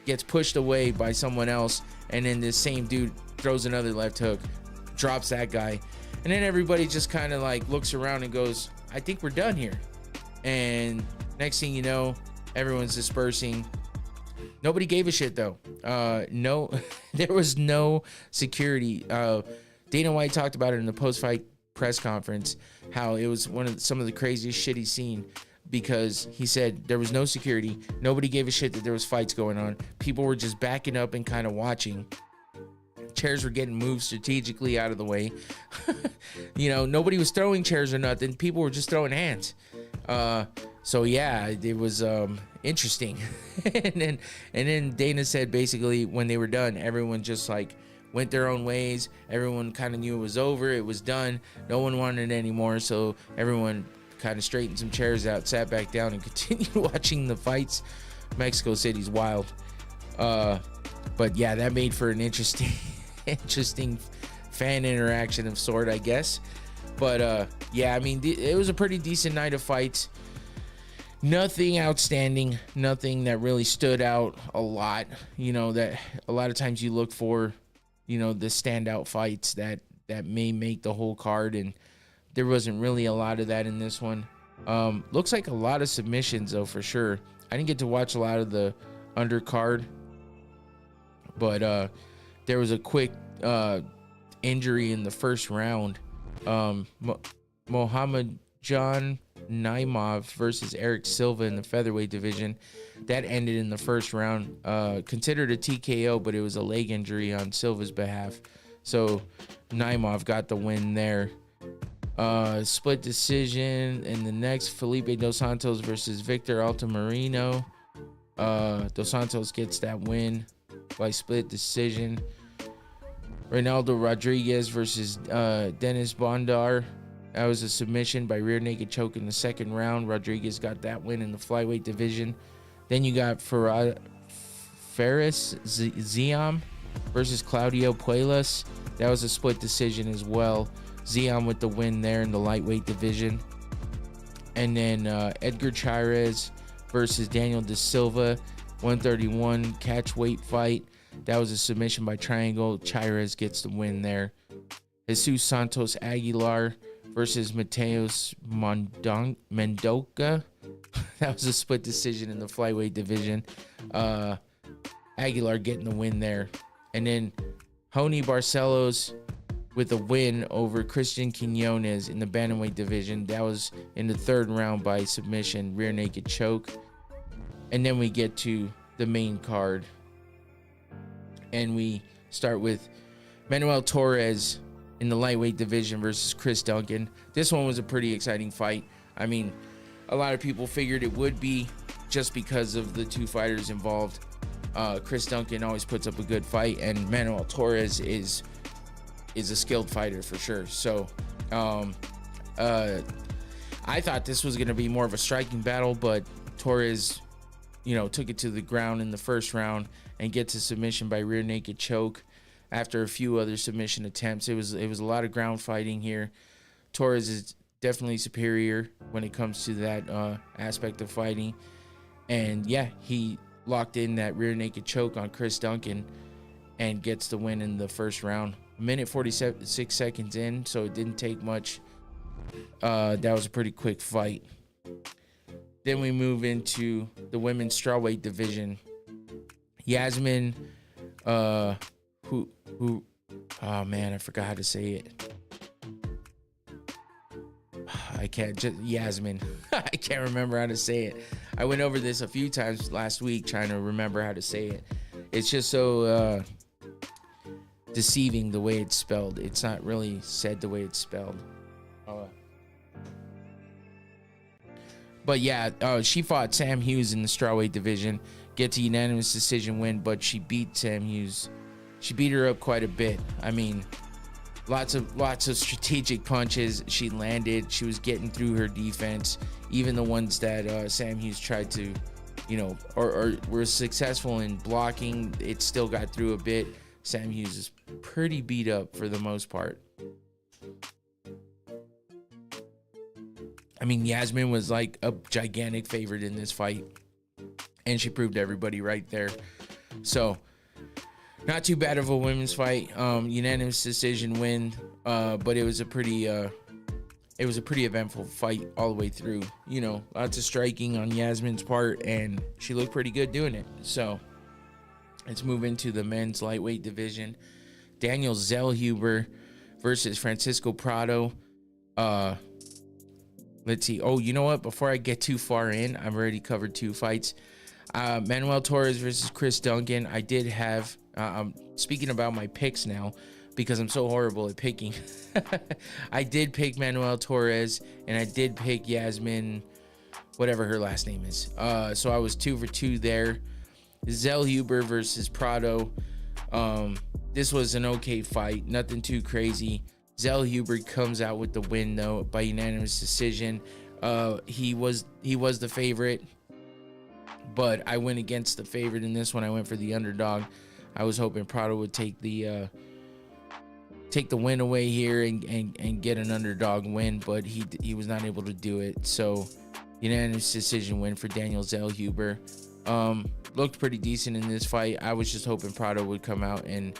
A: gets pushed away by someone else, and then this same dude throws another left hook, drops that guy, and then everybody just kind of like looks around and goes, I think we're done here. And next thing you know, everyone's dispersing. Nobody gave a shit though. No, there was no security. Dana White talked about it in the post-fight press conference, how it was some of the craziest shit he's seen, because he said there was no security. Nobody gave a shit that there was fights going on. People were just backing up and kind of watching. Chairs were getting moved strategically out of the way. Nobody was throwing chairs or nothing. People were just throwing hands. So yeah, it was interesting. and then Dana said basically when they were done, everyone just like went their own ways. Everyone kind of knew it was over. It was done. No one wanted it anymore. So everyone kind of straightened some chairs out, sat back down, and continued watching the fights. Mexico City's wild. But yeah, that made for an interesting fan interaction of sort, I guess. But yeah, I mean, it was a pretty decent night of fights. Nothing outstanding, nothing that really stood out a lot. That a lot of times you look for, the standout fights that may make the whole card, and there wasn't really a lot of that in this one. Looks like a lot of submissions though, for sure. I didn't get to watch a lot of the undercard, but there was a quick injury in the first round. Mohammed John Naimov versus Eric Silva in the featherweight division. That ended in the first round. Considered a TKO, but it was a leg injury on Silva's behalf. So Naimov got the win there. Split decision in the next, Felipe Dos Santos versus Victor Altamirano. Dos Santos gets that win by split decision. Reynaldo Rodriguez versus Dennis Bondar. That was a submission by rear naked choke in the second round. Rodriguez got that win in the flyweight division. Then you got Faris Ziam versus Claudio Puelas. That was a split decision as well. Ziam with the win there in the lightweight division. And then Edgar Chairez versus Daniel Da Silva, 131 catch weight fight. That was a submission by Triangle. Chairez gets the win there. Jesus Santos Aguilar versus Mateus Mendoca. That was a split decision in the flyweight division. Aguilar getting the win there. And then Joni Barcelos with a win over Christian Quinones in the bantamweight division. That was in the third round by submission, rear naked choke. And then we get to the main card. And we start with Manuel Torres in the lightweight division versus Chris Duncan. This one was a pretty exciting fight. I mean, a lot of people figured it would be just because of the two fighters involved. Chris Duncan always puts up a good fight, and Manuel Torres is a skilled fighter for sure. So I thought this was going to be more of a striking battle, but Torres, took it to the ground in the first round and gets a submission by rear naked choke after a few other submission attempts. It was a lot of ground fighting here. Torres is definitely superior when it comes to that aspect of fighting. And yeah, he locked in that rear naked choke on Chris Duncan and gets the win in the first round. A minute 46 seconds in, so it didn't take much. That was a pretty quick fight. Then we move into the women's strawweight division. Yasmin, oh man, I forgot how to say it. Yasmin. I can't remember how to say it. I went over this a few times last week trying to remember how to say it. It's just so deceiving the way it's spelled. It's not really said the way it's spelled. But yeah, she fought Sam Hughes in the strawweight division, gets a unanimous decision win, but she beat Sam Hughes. She beat her up quite a bit. I mean, lots of strategic punches she landed. She was getting through her defense, even the ones that Sam Hughes tried to, or were successful in blocking. It still got through a bit. Sam Hughes is pretty beat up for the most part. I mean, Yasmin was like a gigantic favorite in this fight, and she proved everybody right there. So, not too bad of a women's fight. Unanimous decision win, but it was a pretty eventful fight all the way through. Lots of striking on Yasmin's part, and she looked pretty good doing it. So, let's move into the men's lightweight division. Daniel Zellhuber versus Francisco Prado. Let's see. Oh, you know what? Before I get too far in, I've already covered two fights. Manuel Torres versus Chris Duncan. I did have, I'm speaking about my picks now because I'm so horrible at picking. I did pick Manuel Torres, and I did pick Yasmin, whatever her last name is. So I was 2 for 2 there. Zellhuber versus Prado. This was an okay fight. Nothing too crazy. Zellhuber comes out with the win, though, by unanimous decision. He was the favorite, but I went against the favorite in this one. I went for the underdog. I was hoping Prado would take the win away here and get an underdog win, but he was not able to do it. So unanimous decision win for Daniel Zellhuber. Looked pretty decent in this fight. I was just hoping Prado would come out and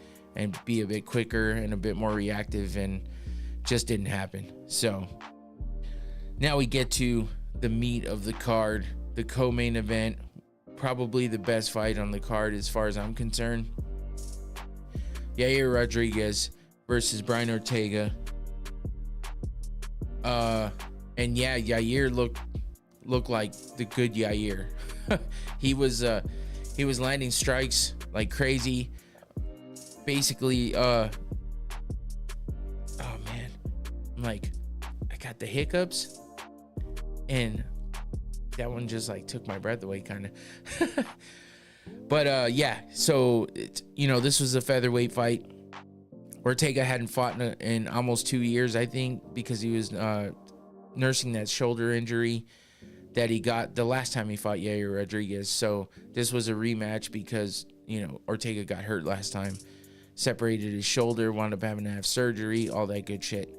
A: be a bit quicker and a bit more reactive, and just didn't happen. So now we get to the meat of the card, the co-main event, probably the best fight on the card as far as I'm concerned. Yair Rodriguez versus Brian Ortega. And yeah, Yair looked like the good Yair. He was landing strikes like crazy. Basically, oh man, I'm like, I got the hiccups, and that one just like took my breath away, kind of. But yeah, so this was a featherweight fight. Ortega hadn't fought in almost 2 years, I think, because he was nursing that shoulder injury that he got the last time he fought Yair Rodriguez. So this was a rematch because Ortega got hurt last time. Separated his shoulder, wound up having to have surgery, all that good shit.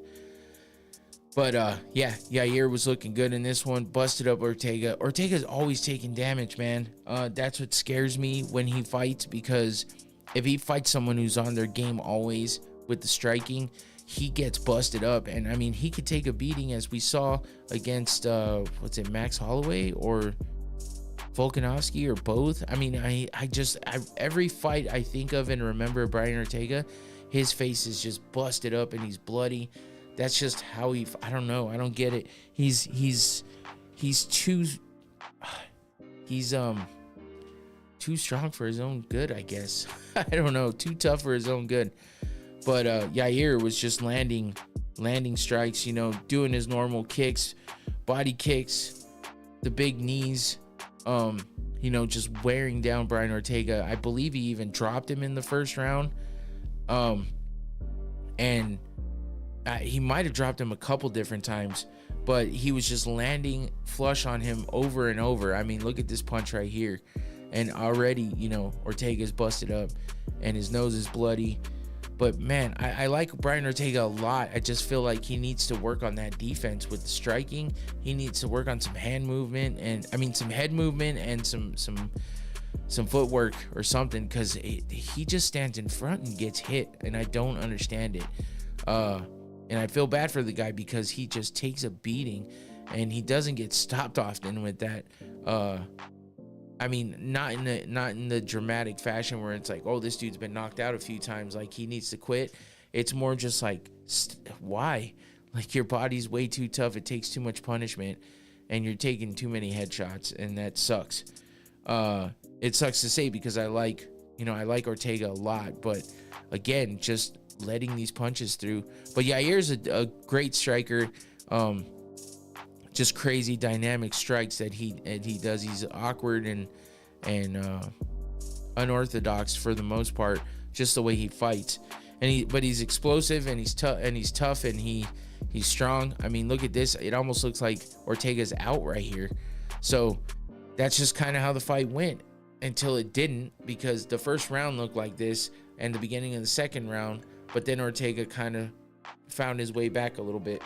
A: But yeah, Yair was looking good in this one. Busted up Ortega. Ortega's always taking damage, man. That's what scares me when he fights, because if he fights someone who's on their game always with the striking, he gets busted up. And I mean, he could take a beating, as we saw against Max Holloway or Volkanovski, or both. I mean, I every fight I think of and remember Brian Ortega, his face is just busted up and he's bloody. That's just how I don't know. I don't get it. He's too strong for his own good, I guess. I don't know. Too tough for his own good. But Yair was just landing strikes, doing his normal kicks, body kicks, the big knees, just wearing down Brian Ortega. I believe he even dropped him in the first round. And he might have dropped him a couple different times, but he was just landing flush on him over and over. I mean, look at this punch right here. And already, Ortega's busted up and his nose is bloody. But man, I like Brian Ortega a lot. I just feel like he needs to work on that defense with the striking. He needs to work on some hand movement and some head movement and some footwork or something, because he just stands in front and gets hit, and I don't understand it. And I feel bad for the guy because he just takes a beating and he doesn't get stopped often with that. Not in the dramatic fashion where it's like, oh, this dude's been knocked out a few times, like he needs to quit. It's more just like, why? Like, your body's way too tough. It takes too much punishment and you're taking too many headshots, and that sucks. It sucks to say because I like Ortega a lot, but again, just letting these punches through. But Yair's a great striker. Just crazy dynamic strikes that he does. He's awkward and unorthodox for the most part, just the way he fights. But he's explosive and he's tough and he's strong. I mean, look at this. It almost looks like Ortega's out right here. So that's just kind of how the fight went until it didn't, because the first round looked like this and the beginning of the second round, but then Ortega kind of found his way back a little bit.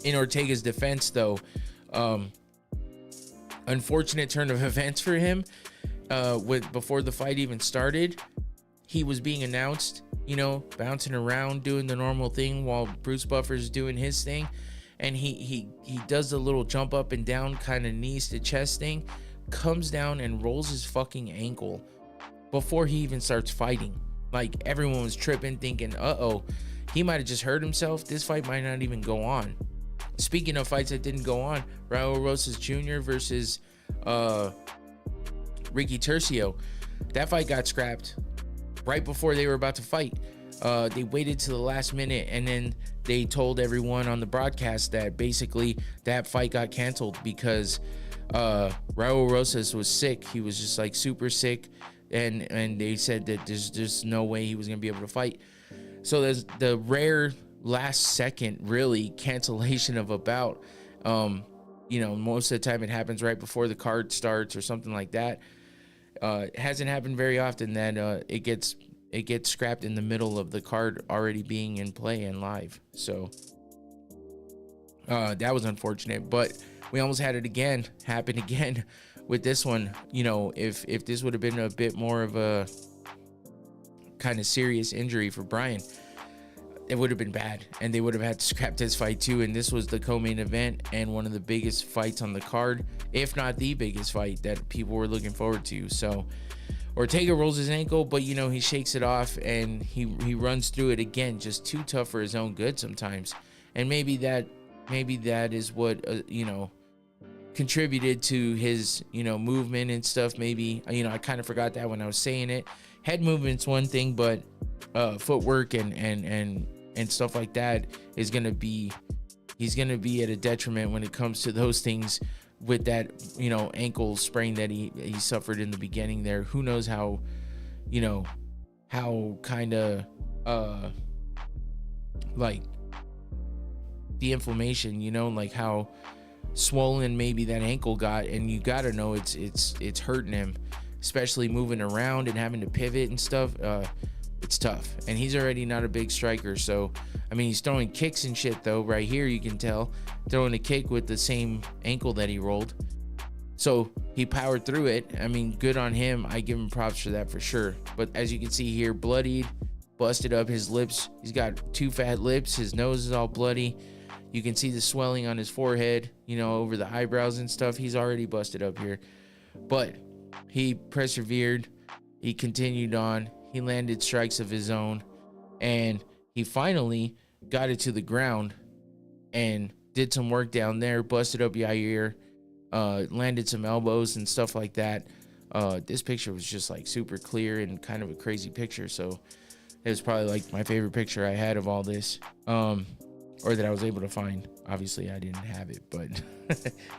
A: In Ortega's defense, though, unfortunate turn of events for him. Before the fight even started, he was being announced, bouncing around, doing the normal thing while Bruce Buffer's doing his thing, and he does the little jump up and down kind of knees to chest thing, comes down and rolls his fucking ankle before he even starts fighting. Like, everyone was tripping, thinking, uh-oh, he might have just hurt himself. This fight might not even go on. Speaking of fights that didn't go on, Raul Rosas Jr. versus Ricky Tercio. That fight got scrapped right before they were about to fight. They waited to the last minute, and then they told everyone on the broadcast that basically that fight got canceled because Raul Rosas was sick. He was just like super sick, and they said that there's no way he was gonna be able to fight. So there's the rare last second really cancellation of a bout. Most of the time it happens right before the card starts or something like that. It hasn't happened very often that it gets scrapped in the middle of the card already being in play and live. So that was unfortunate, but we almost had it happen again with this one. If this would have been a bit more of a kind of serious injury for Brian, it would have been bad, and they would have had to scrap this fight too. And this was the co-main event and one of the biggest fights on the card, if not the biggest fight that people were looking forward to. So Ortega rolls his ankle, but he shakes it off and he runs through it again. Just too tough for his own good sometimes, and maybe that is what contributed to his movement and stuff. Maybe I kind of forgot that when I was saying it. Head movement's one thing, but footwork and stuff like that he's gonna be at a detriment when it comes to those things, with that ankle sprain that he suffered in the beginning there. Who knows how kind of like the inflammation, like how swollen maybe that ankle got, and you gotta know it's hurting him, especially moving around and having to pivot and stuff. It's tough, and he's already not a big striker. So he's throwing kicks and shit though. Right here you can tell, throwing a kick with the same ankle that he rolled. So he powered through it. Good on him. I give him props for that for sure. But as you can see here, bloodied, busted up. His lips, he's got 2 fat lips. His nose is all bloody. You can see the swelling on his forehead, over the eyebrows and stuff. He's already busted up here. But he persevered. He continued on. He landed strikes of his own. And he finally got it to the ground and did some work down there, busted up Yair, landed some elbows and stuff like that. This picture was just like super clear and kind of a crazy picture. So it was probably like my favorite picture I had of all this, or that I was able to find. Obviously I didn't have it, but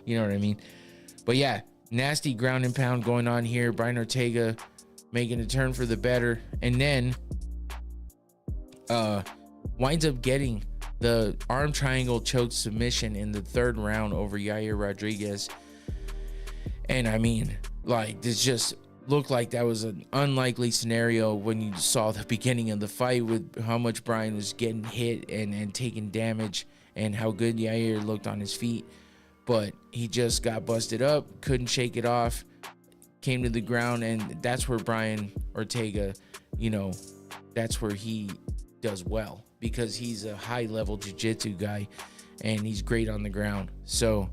A: you know what I mean? But yeah, nasty ground and pound going on here. Brian Ortega making a turn for the better, and then winds up getting the arm triangle choke submission in the 3rd round over Yair Rodriguez. And I mean, like, this just looked like that was an unlikely scenario when you saw the beginning of the fight, with how much Brian was getting hit and taking damage, and how good Yair looked on his feet. But he just got busted up, couldn't shake it off, came to the ground, and that's where Brian Ortega, that's where he does well, because he's a high-level jiu-jitsu guy, and he's great on the ground. So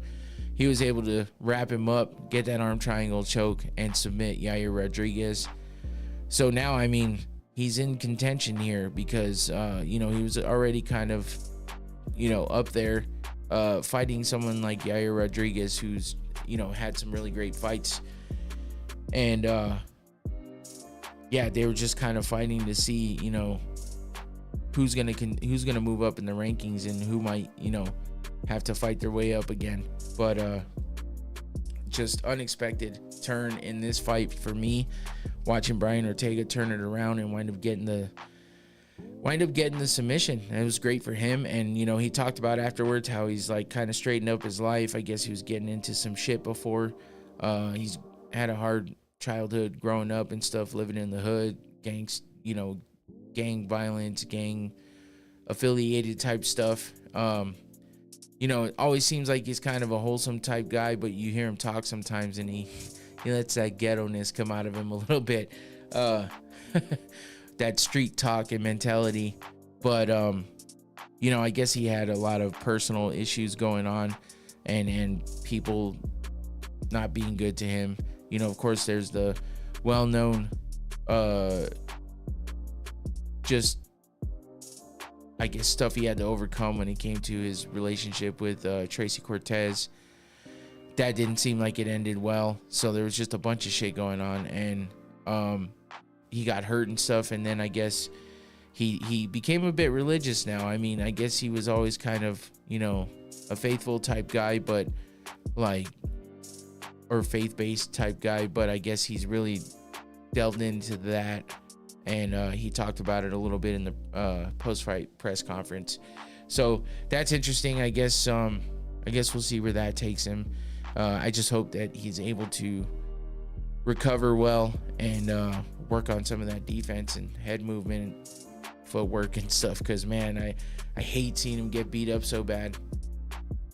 A: he was able to wrap him up, get that arm triangle choke, and submit Yair Rodriguez. So now, I mean, he's in contention here, because, he was already kind of, up there, fighting someone like Yair Rodriguez, who's, had some really great fights. And, yeah, they were just kind of fighting to see, who's gonna move up in the rankings, and who might, have to fight their way up again. But just unexpected turn in this fight for me, watching Brian Ortega turn it around and wind up getting the submission. And it was great for him. And he talked about afterwards how he's like kind of straightened up his life. I guess he was getting into some shit before. He's had a hard childhood growing up and stuff, living in the hood, gang violence, gang affiliated type stuff. It always seems like he's kind of a wholesome type guy, but you hear him talk sometimes and he lets that ghetto-ness come out of him a little bit. That street talk and mentality. But, I guess he had a lot of personal issues going on, and people not being good to him. Of course, there's the well-known, just, I guess, stuff he had to overcome when it came to his relationship with Tracy Cortez. That didn't seem like it ended well. So there was just a bunch of shit going on, and he got hurt and stuff. And then I guess he became a bit religious now. I mean, I guess he was always kind of, a faithful type guy, but or faith-based type guy, but I guess he's really delved into that. And he talked about it a little bit in the post-fight press conference. So that's interesting. I guess we'll see where that takes him. I just hope that he's able to recover well and work on some of that defense and head movement and footwork and stuff. Because, man, I hate seeing him get beat up so bad.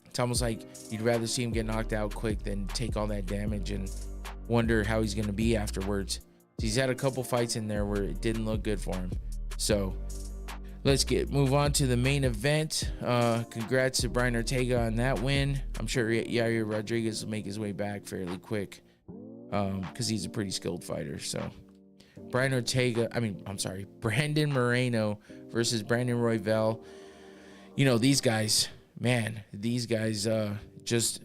A: It's almost like you'd rather see him get knocked out quick than take all that damage and wonder how he's going to be afterwards. He's had a couple fights in there where it didn't look good for him. So let's move on to the main event. Congrats to Brian Ortega on that win. I'm sure Yair Rodriguez will make his way back fairly quick, because he's a pretty skilled fighter. So Brandon Moreno versus Brandon Royval. These guys, just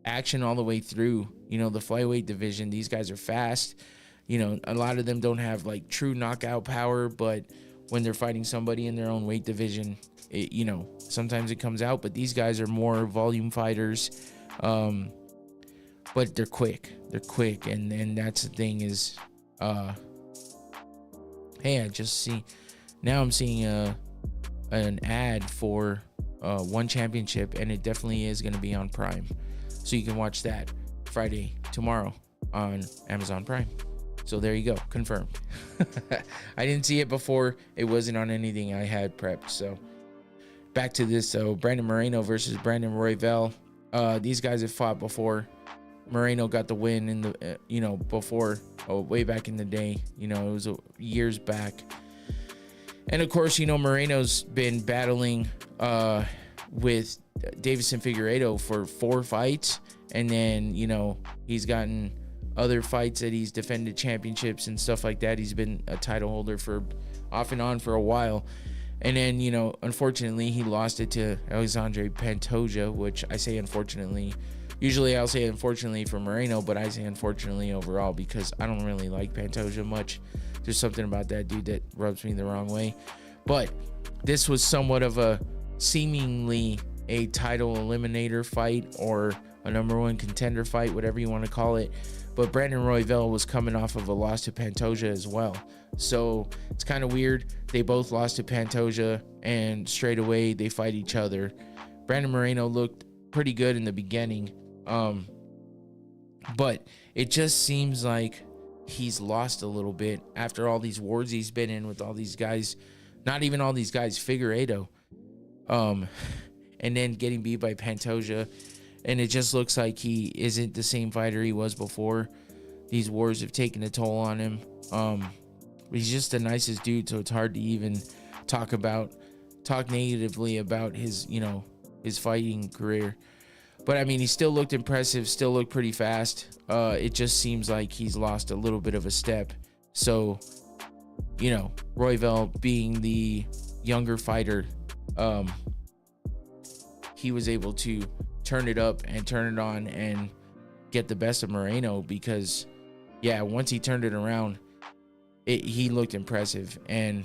A: action all the way through. The flyweight division, these guys are fast. A lot of them don't have like true knockout power, but when they're fighting somebody in their own weight division, sometimes it comes out. But these guys are more volume fighters, but they're quick. And that's the thing is, hey, I'm seeing an ad for One Championship, and it definitely is going to be on Prime, so you can watch that tomorrow on Amazon Prime. So there you go, confirmed. I didn't see it before. It wasn't on anything I had prepped. So back to this. So Brandon Moreno versus Brandon Royval. These guys have fought before. Moreno got the win in the, before, way back in the day. It was years back. And of course, Moreno's been battling with Davison Figueiredo for 4 fights. And then, he's gotten other fights that he's defended championships and stuff like that. He's been a title holder for off and on for a while. And then, unfortunately, he lost it to Alexandre Pantoja, which I say unfortunately. Usually I'll say unfortunately for Moreno, but I say unfortunately overall because I don't really like Pantoja much. There's something about that dude that rubs me the wrong way. But this was somewhat of a seemingly a title eliminator fight or a number 1 contender fight, whatever you want to call it. But Brandon Royval was coming off of a loss to Pantoja as well. So it's kind of weird. They both lost to Pantoja and straight away they fight each other. Brandon Moreno looked pretty good in the beginning. But it just seems like he's lost a little bit after all these wars he's been in with all these guys. Not even all these guys, Figueiredo. And then getting beat by Pantoja. And it just looks like he isn't the same fighter he was before. These wars have taken a toll on him. He's just the nicest dude, so it's hard to even talk negatively about his, his fighting career. But I mean, he still looked impressive, still looked pretty fast. It just seems like he's lost a little bit of a step. So, Royval being the younger fighter, he was able to turn it up and turn it on and get the best of Moreno because, once he turned it around, he looked impressive. And,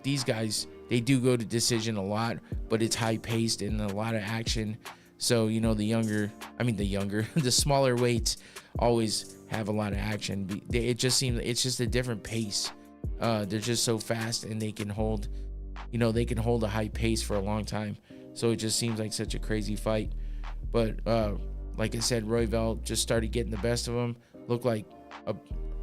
A: these guys, they do go to decision a lot, but it's high paced and a lot of action. So, the smaller weights always have a lot of action. It just seems it's just a different pace. They're just so fast and they can hold a high pace for a long time. So it just seems like such a crazy fight. But like I said, Royval just started getting the best of him. Looked like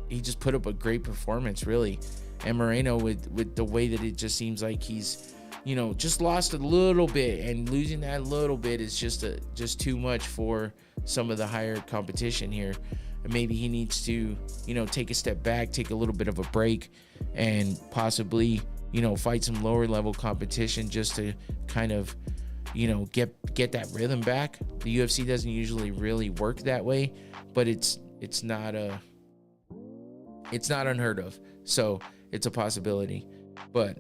A: he just put up a great performance, really. And Moreno, with the way that it just seems like he's, just lost a little bit, and losing that little bit is just too much for some of the higher competition here. And maybe he needs to, take a step back, take a little bit of a break, and possibly, fight some lower level competition just to kind of, get that rhythm back. The UFC doesn't usually really work that way, but it's not unheard of. So it's a possibility. But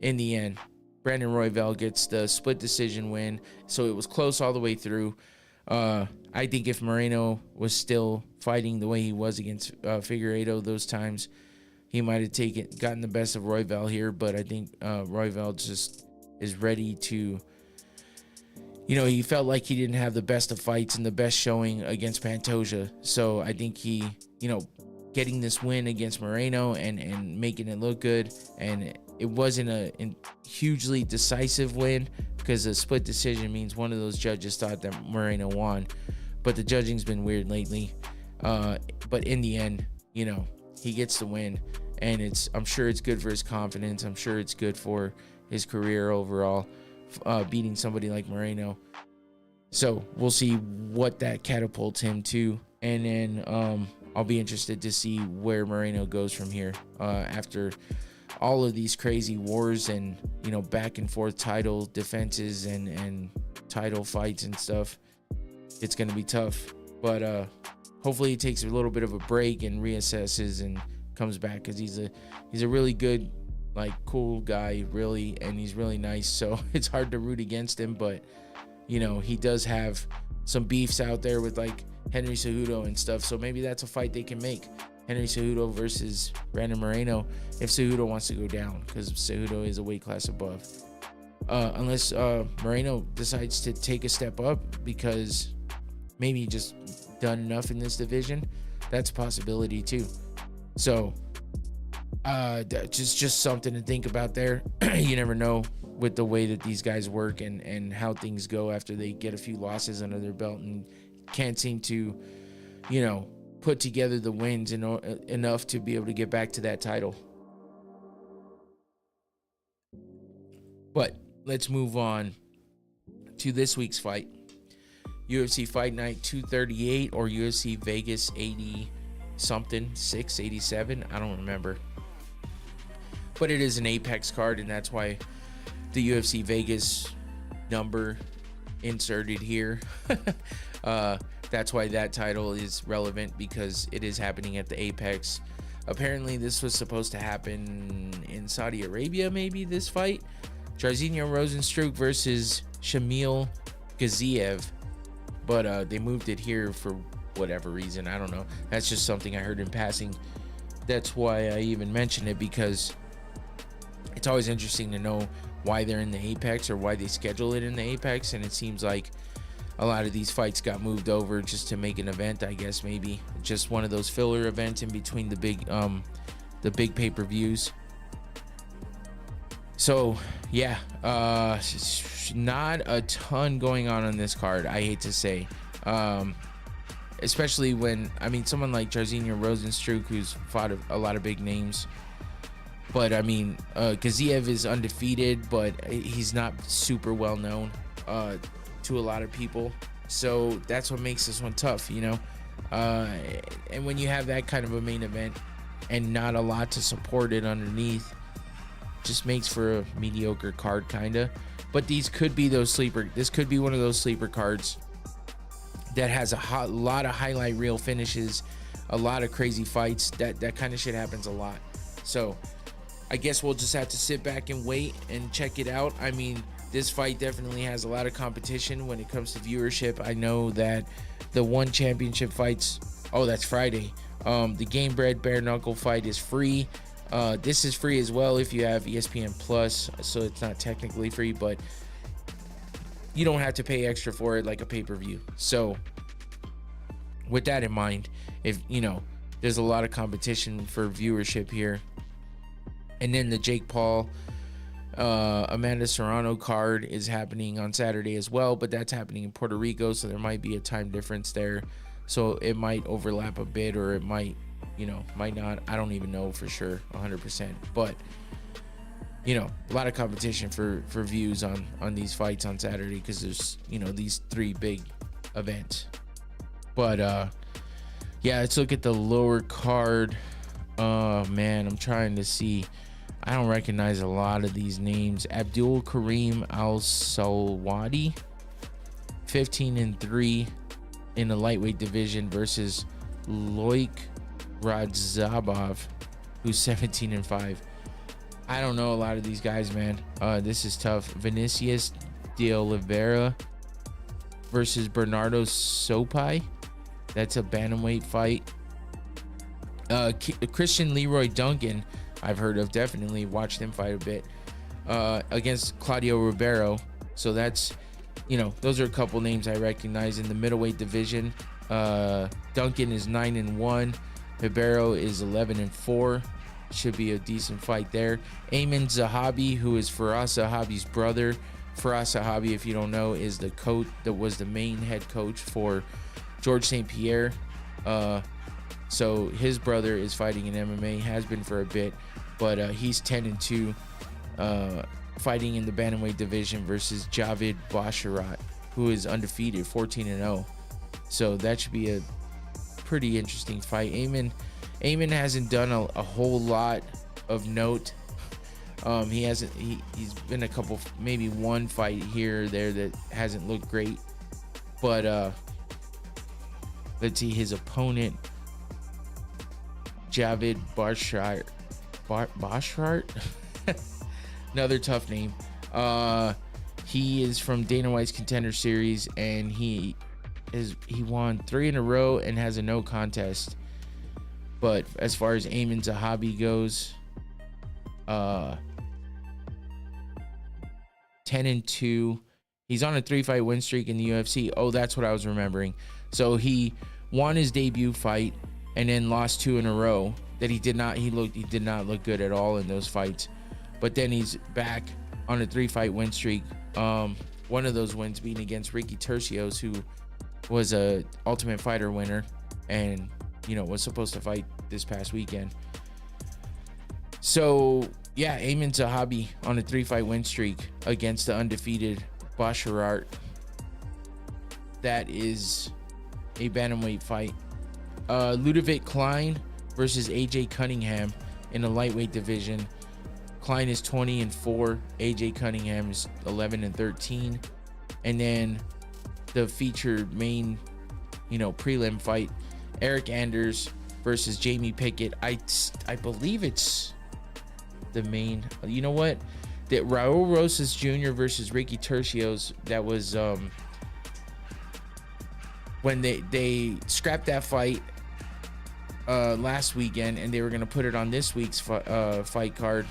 A: in the end, Brandon Royval gets the split decision win. So it was close all the way through. I think if Moreno was still fighting the way he was against Figueiredo those times, he might have gotten the best of Royval here. But I think Royval just is ready to, he felt like he didn't have the best of fights and the best showing against Pantoja. So I think he, getting this win against Moreno and making it look good. And it wasn't a hugely decisive win because a split decision means one of those judges thought that Moreno won. But the judging's been weird lately. But in the end, he gets the win. And I'm sure it's good for his confidence. I'm sure it's good for his career overall, beating somebody like Moreno. So we'll see what that catapults him to. And then I'll be interested to see where Moreno goes from here after all of these crazy wars and, back and forth title defenses and title fights and stuff. It's going to be tough. But hopefully he takes a little bit of a break and reassesses and comes back because he's a really good, cool guy, really, and he's really nice. So it's hard to root against him. But, he does have some beefs out there with, Henry Cejudo and stuff, so maybe that's a fight they can make. Henry Cejudo versus Brandon Moreno if Cejudo wants to go down, because Cejudo is a weight class above. Unless Moreno decides to take a step up because maybe he just done enough in this division. That's a possibility too. So just something to think about there. You never know with the way that these guys work and how things go after they get a few losses under their belt and can't seem to, put together the wins enough to be able to get back to that title. But let's move on to this week's fight. UFC Fight Night 238 or UFC Vegas 80 something, 687, I don't remember. but it is an Apex card, and that's why the UFC Vegas number inserted here. That's why that title is relevant, because it is happening at the Apex. Apparently this was supposed to happen in Saudi Arabia, maybe, this fight. Jairzinho Rozenstruik versus Shamil Gaziev, but they moved it here for whatever reason. I don't know. That's just something I heard in passing. That's why I even mentioned it, because it's always interesting to know why they're in the Apex or why they schedule it in the Apex. And it seems like a lot of these fights got moved over just to make an event, I guess, maybe just one of those filler events in between the big pay-per-views. So yeah, not a ton going on this card, I hate to say, especially when, I mean, someone like Jairzinho Rozenstruik, who's fought a lot of big names. But I mean, Gaziev is undefeated, but he's not super well known to a lot of people. So that's what makes this one tough, you know. And when you have that kind of a main event and not a lot to support it underneath, just makes for a mediocre card, kinda. But these could be those sleeper. This could be one of those sleeper cards that has a lot of highlight reel finishes, a lot of crazy fights. That kind of shit happens a lot. So I guess we'll just have to sit back and wait and check it out. I mean, this fight definitely has a lot of competition when it comes to viewership. I know that the One Championship fights, oh, that's Friday. The Game Bred Bare Knuckle fight is free. This is free as well if you have ESPN Plus, so it's not technically free, but you don't have to pay extra for it like a pay-per-view. So with that in mind, if you know, there's a lot of competition for viewership here. And then the Jake Paul Amanda Serrano card is happening on Saturday as well, but that's happening in Puerto Rico, so there might be a time difference there, so it might overlap a bit, or it might, you know, might not. I don't even know for sure 100%, but you know, a lot of competition for views on these fights on Saturday, because there's, you know, these three big events. But yeah, let's look at the lower card. Man, I'm trying to see. I don't recognize a lot of these names. Abdul Karim Al Salwadi, 15-3 in the lightweight division, versus Loik Radzabov, who's 17-5. I don't know a lot of these guys, man. This is tough. Vinicius de Oliveira versus Bernardo Sopai. That's a bantamweight fight. Christian Leroy Duncan, I've heard of, definitely watched him fight a bit, against Claudio Ribeiro. So that's, you know, those are a couple names I recognize. In the middleweight division, Duncan is 9-1, Ribeiro is 11-4. Should be a decent fight there. Ayman Zahabi, who is Firas Zahabi's brother. Firas Zahabi, if you don't know, is the coach that was the main head coach for George St. Pierre. So his brother is fighting in MMA, has been for a bit, but he's 10-2, fighting in the bantamweight division versus Javid Basharat, who is undefeated, 14-0. So that should be a pretty interesting fight. Ayman hasn't done a whole lot of note. He's been a couple, maybe one fight here or there that hasn't looked great. But let's see, his opponent, Javid Basharat, another tough name. He is from Dana White's Contender Series, and he won 3 in a row and has a no contest. But as far as Ayman Zahabi goes, 10-2. He's on a 3-fight win streak in the UFC. Oh, that's what I was remembering. So he won his debut fight and then lost 2 in a row. That he did not look good at all in those fights. But then he's back on a 3-fight win streak. One of those wins being against Ricky Tercios, who was a Ultimate Fighter winner and, you know, was supposed to fight this past weekend. So yeah, Ayman Zahabi on a 3-fight win streak against the undefeated Basharat. That is a bantamweight fight. Ludovic Klein versus AJ Cunningham in the lightweight division. Klein is 20-4. AJ Cunningham is 11-13. And then the featured main, prelim fight, Eric Anders versus Jamie Pickett. I believe it's the main. You know what? That Raul Rosas Jr. versus Ricky Tercios. That was when they scrapped that fight last weekend, and they were gonna put it on this week's fight card.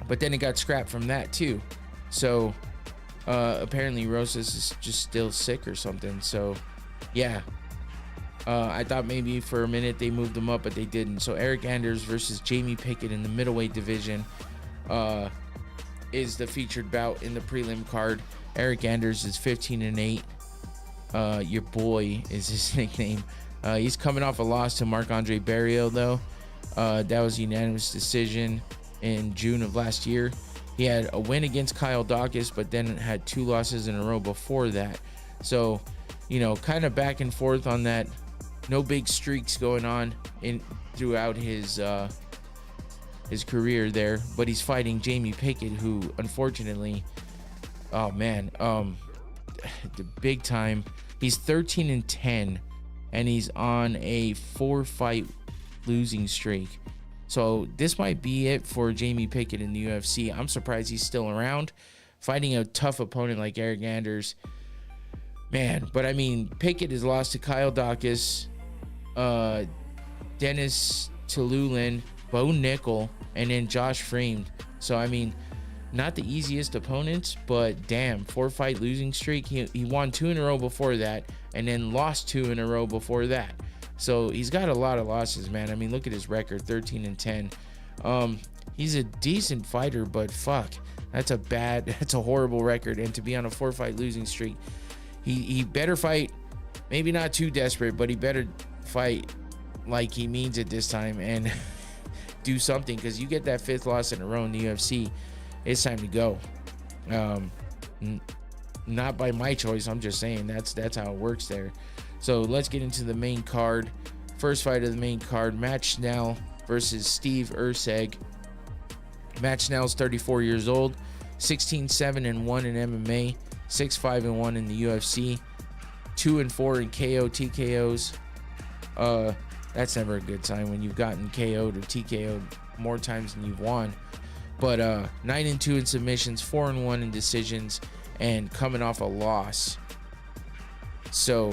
A: But then it got scrapped from that too. So apparently Rosas is just still sick or something. So yeah. I thought maybe for a minute they moved him up, but they didn't. So Eric Anders versus Jamie Pickett in the middleweight division is the featured bout in the prelim card. Eric Anders is 15-8. Your boy is his nickname. He's coming off a loss to Marc-Andre Barrios, though. That was a unanimous decision in June of last year. He had a win against Kyle Dawkins, but then had 2 losses in a row before that. So, kind of back and forth on that. No big streaks going on throughout his career there, but he's fighting Jamie Pickett, who unfortunately, the big time. He's 13-10, and he's on a 4-fight losing streak. So this might be it for Jamie Pickett in the UFC. I'm surprised he's still around, fighting a tough opponent like Eric Anders. Man, but I mean, Pickett has lost to Kyle Dawkins, Dennis Tululin, Bo Nickel, and then Josh Freeman. So I mean, not the easiest opponents, but damn, 4-fight losing streak. He won 2 in a row before that, and then lost 2 in a row before that. So he's got a lot of losses, man. I mean, look at his record, 13-10. He's a decent fighter, but fuck, that's a horrible record. And to be on a 4-fight losing streak, he better fight, maybe not too desperate, but he better fight like he means it this time and do something, because you get that 5th loss in a row in the UFC, it's time to go. Not by my choice, I'm just saying that's how it works there. So let's get into the main card. First fight of the main card, Matt Schnell versus Steve Erceg. Matt Schnell's 34 years old, 16-7-1 in MMA, 6-5-1 in the UFC, 2-4 in KO TKOs. That's never a good sign when you've gotten KO'd or TKO'd more times than you've won. But 9-2 in submissions, 4-1 in decisions, and coming off a loss. So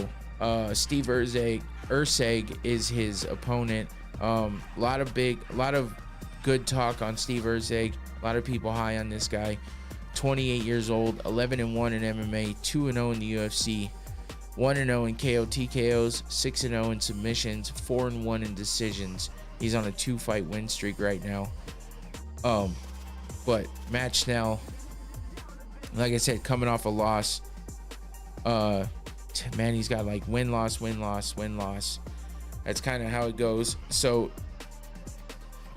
A: Steve Erceg is his opponent. A lot of good talk on Steve Erceg. A lot of people high on this guy. 28 years old, 11-1 in MMA, 2-0 in the UFC, 1-0 in KO TKOs, 6-0 in submissions, 4-1 in decisions. He's on a 2-fight win streak right now. But Matt Schnell, like I said, coming off a loss. Man, he's got like win, loss, win, loss, win, loss. That's kind of how it goes. So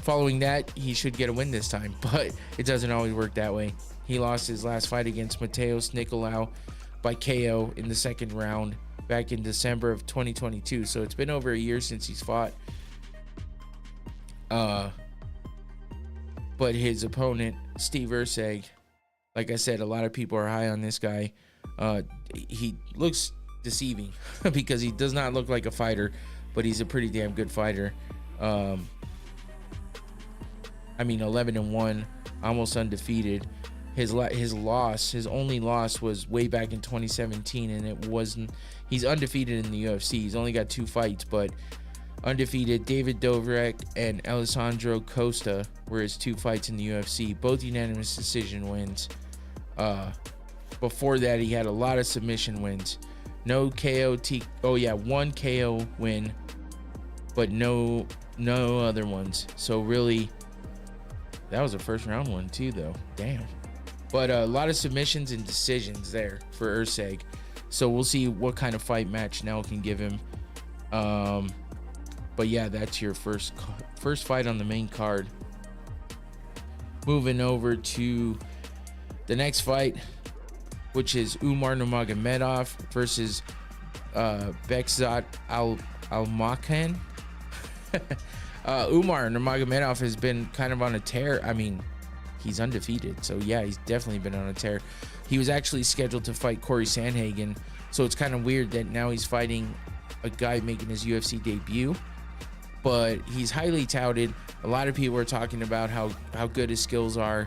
A: following that, he should get a win this time, but it doesn't always work that way. He lost his last fight against Mateos Nicolau by KO in the 2nd round back in December of 2022. So it's been over a year since he's fought. But his opponent, Steve Erceg, like I said, a lot of people are high on this guy. He looks deceiving because he does not look like a fighter, but he's a pretty damn good fighter. I mean, 11-1, almost undefeated. His only loss was way back in 2017, and it wasn't. He's undefeated in the UFC. He's only got 2 fights, but undefeated. David Dobrek and Alessandro Costa were his 2 fights in the UFC, both unanimous decision wins. Before that, he had a lot of submission wins. No KO one KO win, but no other ones. So really, that was a 1st round one too, though. Damn. But a lot of submissions and decisions there for Erceg. So we'll see what kind of fight Matt Schnell can give him. But yeah, that's your first fight on the main card. Moving over to the next fight, which is Umar Nurmagomedov versus Bekzat Almakhan. Umar Nurmagomedov has been kind of on a tear. I mean, he's undefeated, so yeah, he's definitely been on a tear. He was actually scheduled to fight Corey Sandhagen, so it's kind of weird that now he's fighting a guy making his UFC debut. But he's highly touted. A lot of people are talking about how good his skills are,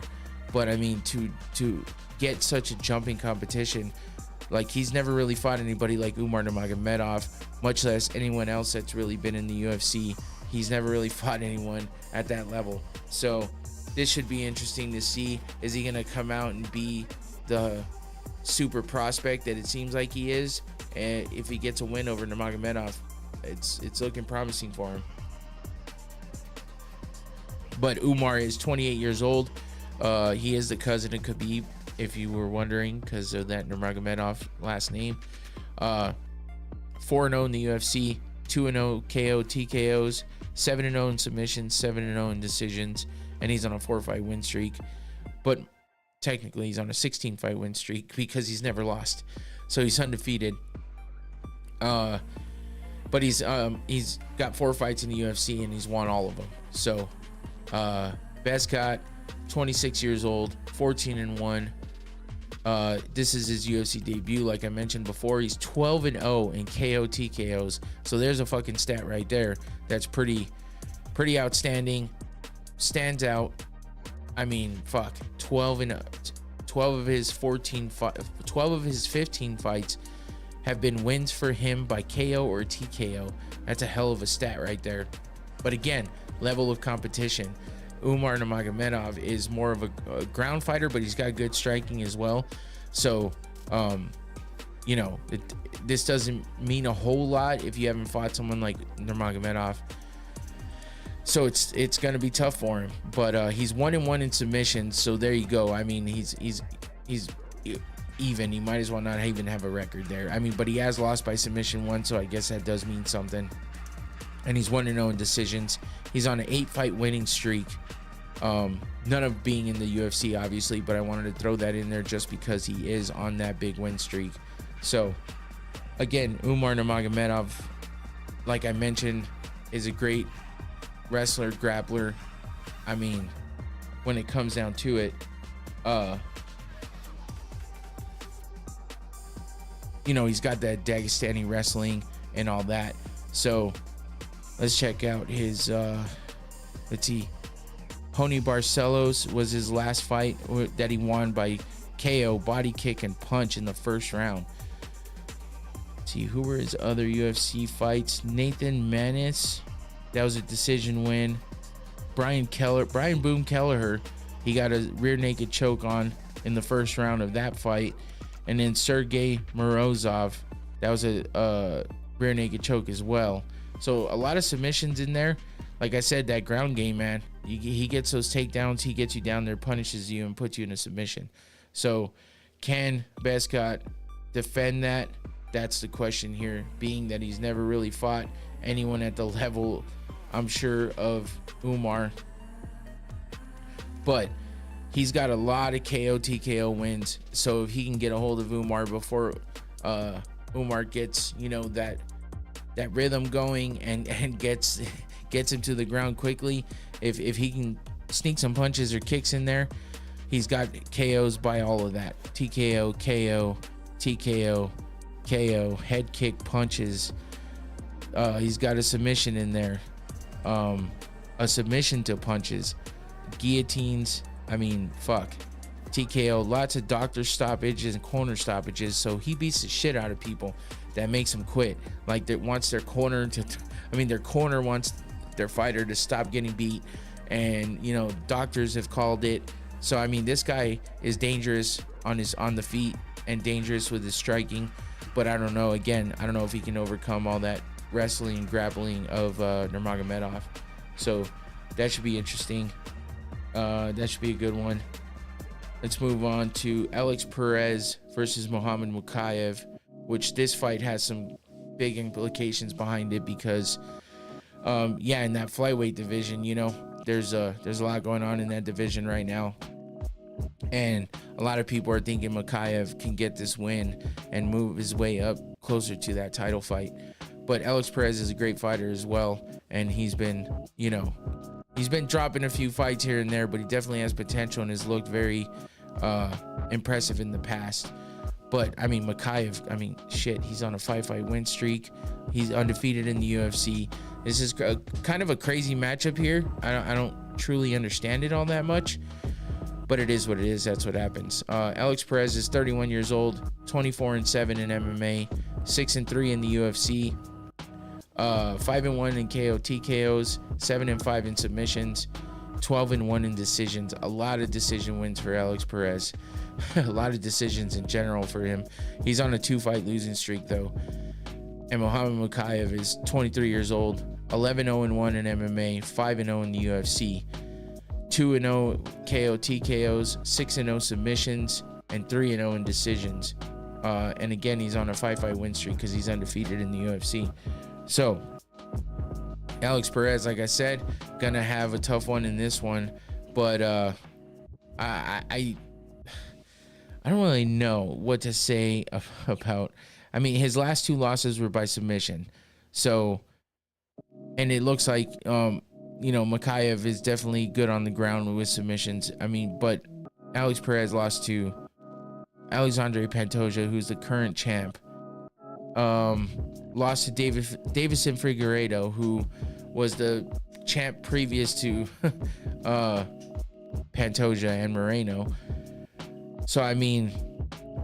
A: but I mean, to get such a jumping competition, like, he's never really fought anybody like Umar Nurmagomedov, much less anyone else that's really been in the UFC. He's never really fought anyone at that level. So this should be interesting to see. Is he going to come out and be the super prospect that it seems like he is? And if he gets a win over Nurmagomedov, it's looking promising for him. But Umar is 28 years old. He is the cousin of Khabib, if you were wondering, because of that Nurmagomedov last name. 4-0 in the UFC, 2-0 KO TKOs, 7-0 in submissions, 7-0 in decisions, and he's on a 4-fight win streak. But technically, he's on a 16-fight win streak because he's never lost, so he's undefeated. But he's got 4 fights in the UFC and he's won all of them. So Bescott, 26 years old, 14-1. This is his UFC debut. Like I mentioned before, he's 12-0 in KO TKOs. So there's a fucking stat right there that's pretty outstanding. Stands out. I mean, fuck, 12 of his 15 fights have been wins for him by KO or TKO. That's a hell of a stat right there. But again, level of competition. Umar Nurmagomedov is more of a ground fighter, but he's got good striking as well. So, this doesn't mean a whole lot if you haven't fought someone like Nurmagomedov. So it's gonna be tough for him. But he's 1-1 in submissions. So there you go. I mean, he's even. He might as well not even have a record there. I mean, but he has lost by submission once, so I guess that does mean something. And he's 1-0 in decisions. He's on an 8-fight winning streak. None of being in the UFC, obviously, but I wanted to throw that in there just because he is on that big win streak. So, again, Umar Nurmagomedov, like I mentioned, is a great wrestler, grappler. I mean, when it comes down to it, he's got that Dagestani wrestling and all that. So let's check out his, let's see. Pony Barcelos was his last fight that he won by KO, body kick, and punch in the first round. Let's see, who were his other UFC fights? Nathan Manis, that was a decision win. Brian Boom Kelleher, he got a rear naked choke on in the first round of that fight. And then Sergey Morozov, that was a rear naked choke as well. So a lot of submissions in there. Like I said, that ground game, man. He gets those takedowns. He gets you down there, punishes you, and puts you in a submission. So can Bescott defend that? That's the question here, being that he's never really fought anyone at the level, I'm sure, of Umar. But he's got a lot of KO TKO wins. So if he can get a hold of Umar before Umar gets, that rhythm going and gets him to the ground quickly, if he can sneak some punches or kicks in there, he's got KOs by all of that. TKO, KO, TKO, KO, head kick, punches. He's got a submission in there. A submission to punches. Guillotines. I mean, fuck. TKO, lots of doctor stoppages and corner stoppages. So he beats the shit out of people that makes them quit. Like, that wants their corner their corner wants their fighter to stop getting beat. And, doctors have called it. So, I mean, this guy is dangerous on the feet and dangerous with his striking. But I don't know. Again, I don't know if he can overcome all that wrestling and grappling of Nurmagomedov. So that should be interesting. That should be a good one. Let's move on to Alex Perez versus Muhammad Mukayev, which this fight has some big implications behind it because, in that flyweight division, there's a lot going on in that division right now. And a lot of people are thinking Mukayev can get this win and move his way up closer to that title fight. But Alex Perez is a great fighter as well. and he's been dropping a few fights here and there, but he definitely has potential and has looked very impressive in the past. But I mean, Mokaev, he's on a 5-fight win streak. He's undefeated in the UFC. This is kind of a crazy matchup here. I don't truly understand it all that much, but it is what it is. That's what happens. Alex Perez is 31 years old, 24-7 in MMA, 6-3 in the UFC, 5-1 in KO TKOs, 7-5 in submissions, 12-1 in decisions. A lot of decision wins for Alex Perez. A lot of decisions in general for him. He's on a 2-fight losing streak though. And Muhammad Mokaev is 23 years old, 11-0-1 in MMA, 5-0 in the UFC, 2-0 KO TKOs, 6-0 submissions, and 3-0 in decisions. And again, he's on a 5-fight win streak because he's undefeated in the UFC. So Alex Perez, like I said, gonna have a tough one in this one, but I don't really know what to say about. I mean, his last 2 losses were by submission. So, and it looks like, Mokaev is definitely good on the ground with submissions. I mean, but Alex Perez lost to Alexandre Pantoja, who's the current champ. Lost to Davison Figueiredo, who was the champ previous to Pantoja and Moreno. So, I mean,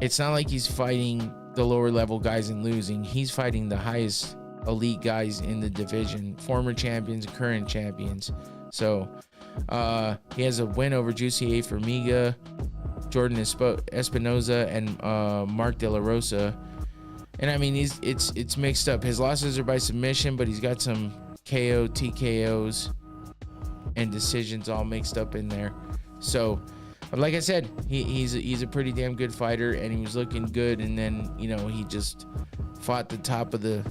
A: it's not like he's fighting the lower level guys and losing. He's fighting the highest elite guys in the division, former champions, current champions. So he has a win over Jussier Formiga, Jordan Espinoza, and Mark De La Rosa. And I mean, it's mixed up. His losses are by submission, but he's got some KO, TKOs, and decisions all mixed up in there. So, like I said, he's a pretty damn good fighter, and he was looking good. And then he just fought the top of the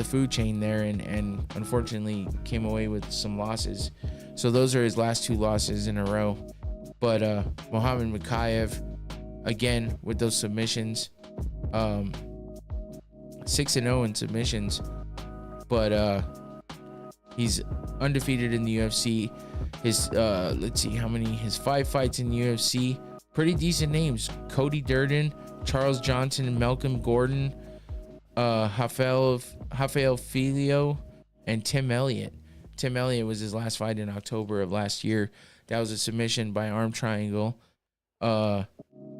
A: food chain there, and unfortunately came away with some losses. So those are his last 2 losses in a row. But Muhammad Mokaev, again with those submissions, 6-0 in submissions, but he's undefeated in the UFC. His let's see how many, his 5 fights in the UFC, pretty decent names: Cody Durden, Charles Johnson, Malcolm Gordon, Rafael Filio, and Tim Elliott. Tim Elliott was his last fight in October of last year. That was a submission by arm triangle.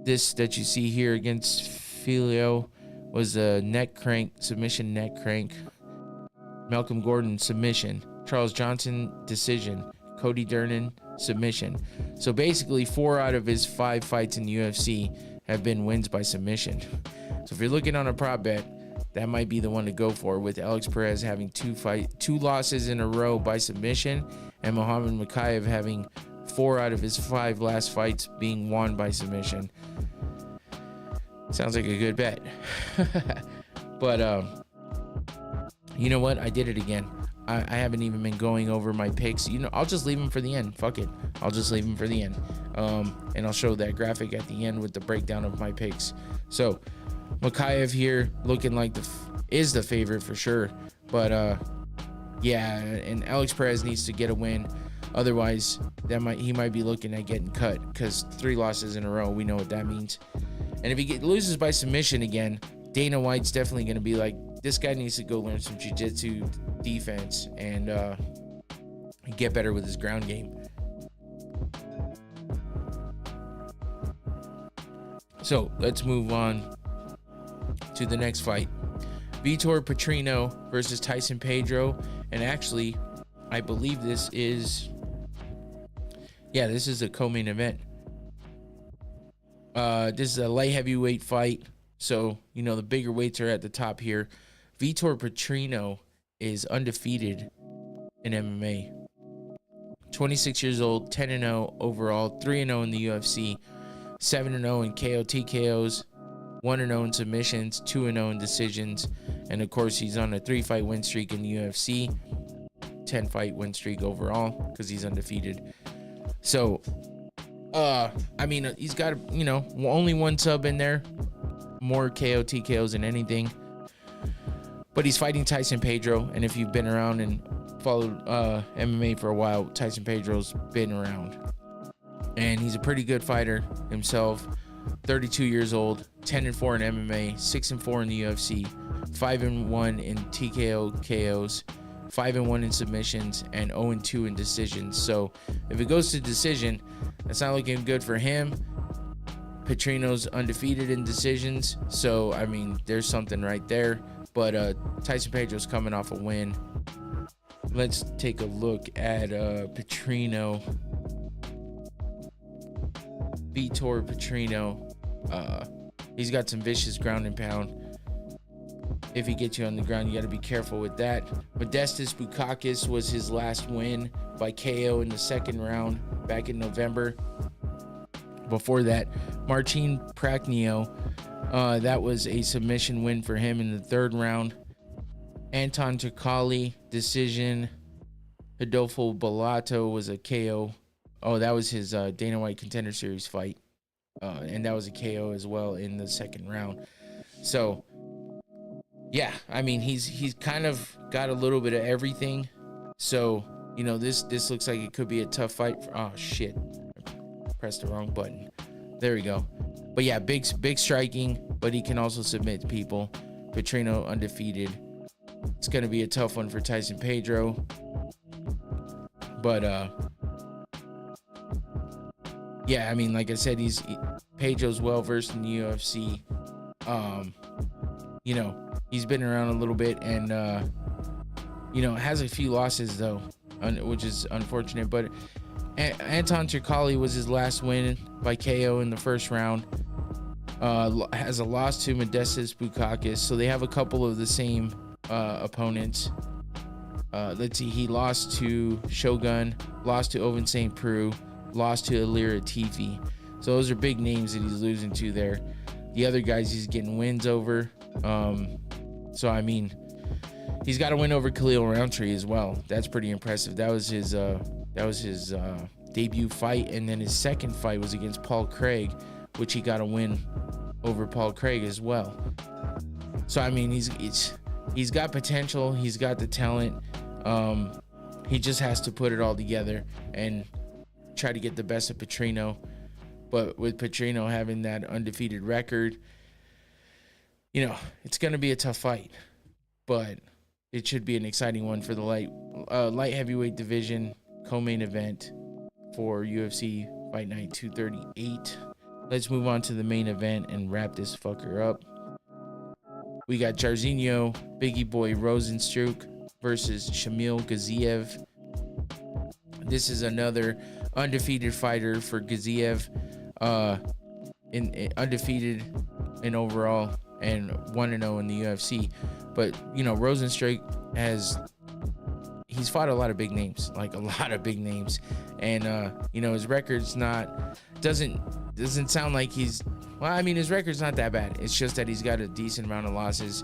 A: This that you see here against Filio was a neck crank, submission neck crank. Malcolm Gordon, submission. Charles Johnson, decision. Cody Durden, submission. So basically 4 out of his 5 fights in the UFC have been wins by submission. So if you're looking on a prop bet, that might be the one to go for, with Alex Perez having 2 losses in a row by submission, and Muhammad Mokaev having 4 out of his 5 last fights being won by submission. Sounds like a good bet. But you know what? I did it again. I haven't even been going over my picks. I'll just leave them for the end. Fuck it. I'll just leave them for the end. And I'll show that graphic at the end with the breakdown of my picks. So Mokaev here looking like is the favorite for sure. But yeah, and Alex Perez needs to get a win. Otherwise, he might be looking at getting cut, because 3 losses in a row, we know what that means. And if he loses by submission again, Dana White's definitely going to be like, this guy needs to go learn some jiu-jitsu defense and get better with his ground game. So let's move on to the next fight. Vitor Petrino versus Tyson Pedro. And actually, I believe this is a co-main event. This is a light heavyweight fight. So, the bigger weights are at the top here. Vitor Petrino is undefeated in MMA. 26 years old, 10-0 overall, 3-0 in the UFC, 7-0 in KO TKOs, 1-0 in submissions, 2-0 in decisions. And of course, he's on a 3-fight win streak in the UFC, 10-fight win streak overall, because he's undefeated. So, he's got, only 1 sub in there, more KO TKOs than anything. But he's fighting Tyson Pedro, and if you've been around and followed MMA for a while, Tyson Pedro's been around. And he's a pretty good fighter himself. 32 years old, 10-4 in MMA, 6-4 in the UFC, 5-1 in TKO KOs, 5-1 in submissions, and 0-2 in decisions. So if it goes to decision, that's not looking good for him. Petrino's undefeated in decisions, so I mean, there's something right there. But Tyson Pedro's coming off a win. Let's take a look at Petrino. Vitor Petrino. He's got some vicious ground and pound. If he gets you on the ground, you got to be careful with that. Modestas Bukauskas was his last win by KO in the second round back in November. Before that, Marcin Prachnio, that was a submission win for him in the third round. Anton Turkalj, decision. Rodolfo Bellato was a KO. Oh, that was his Dana White Contender Series fight. And that was a KO as well in the second round. So, yeah, I mean, he's kind of got a little bit of everything. So, you know, this looks like it could be a tough fight. Oh, shit. I pressed the wrong button. There we go. But, yeah, big striking, but he can also submit people. Petrino undefeated. It's going to be a tough one for Tyson Pedro. But, yeah, I mean, like I said, Pedro's well-versed in the UFC. You know, he's been around a little bit and, you know, has a few losses, though, which is unfortunate. But Anton Turkalj was his last win by KO in the first round. Has a loss to Modestas Bukauskas, so they have a couple of the same opponents. Let's see, he lost to Shogun, lost to Ovince St. Preux, lost to Ilira TV. So those are big names that he's losing to there. The other guys he's getting wins over. So I mean, he's got a win over Khalil Roundtree as well. That's pretty impressive. That was his debut fight, and then his second fight was against Paul Craig, which he got a win over Paul Craig as well. So I mean, he's got potential. He's got the talent. He just has to put it all together and try to get the best of Petrino. But with Petrino having that undefeated record, you know, it's going to be a tough fight. But it should be an exciting one for the light heavyweight division co-main event for UFC Fight Night 238. Let's move on to the main event and wrap this fucker up. We got Jairzinho, Biggie Boy Rozenstruik versus Shamil Gaziev. This is another undefeated fighter for Gaziev, undefeated in overall and 1-0 in the UFC. But, you know, Rozenstruik he's fought a lot of big names, and you know, his record's doesn't sound like his record's not that bad. It's just that he's got a decent amount of losses.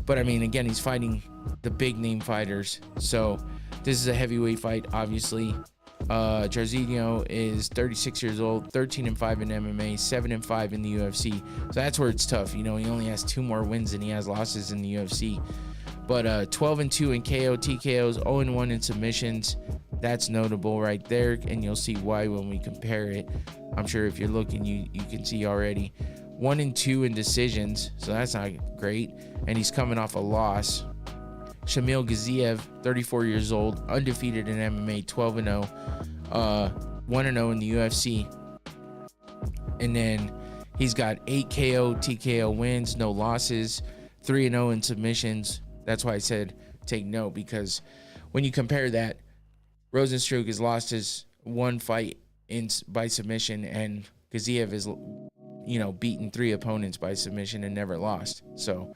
A: But I mean, again, he's fighting the big name fighters, so this is a heavyweight fight, obviously. Jairzinho is 36 years old, 13-5 in MMA, 7-5 in the UFC. So that's where it's tough. You know, he only has 2 more wins than he has losses in the UFC. But 12-2 in KO, TKOs, 0-1 in submissions. That's notable right there, and you'll see why when we compare it. I'm sure if you're looking, you can see already. 1-2 in decisions, so that's not great. And he's coming off a loss. Shamil Gaziev, 34 years old, undefeated in MMA, 12-0, 1-0 in the UFC. And then he's got 8 KO, TKO wins, no losses, 3-0 in submissions. That's why I said take note, because when you compare that, Rozenstruik has lost his 1 fight by submission, and Gaziev is, you know, beaten 3 opponents by submission and never lost. So,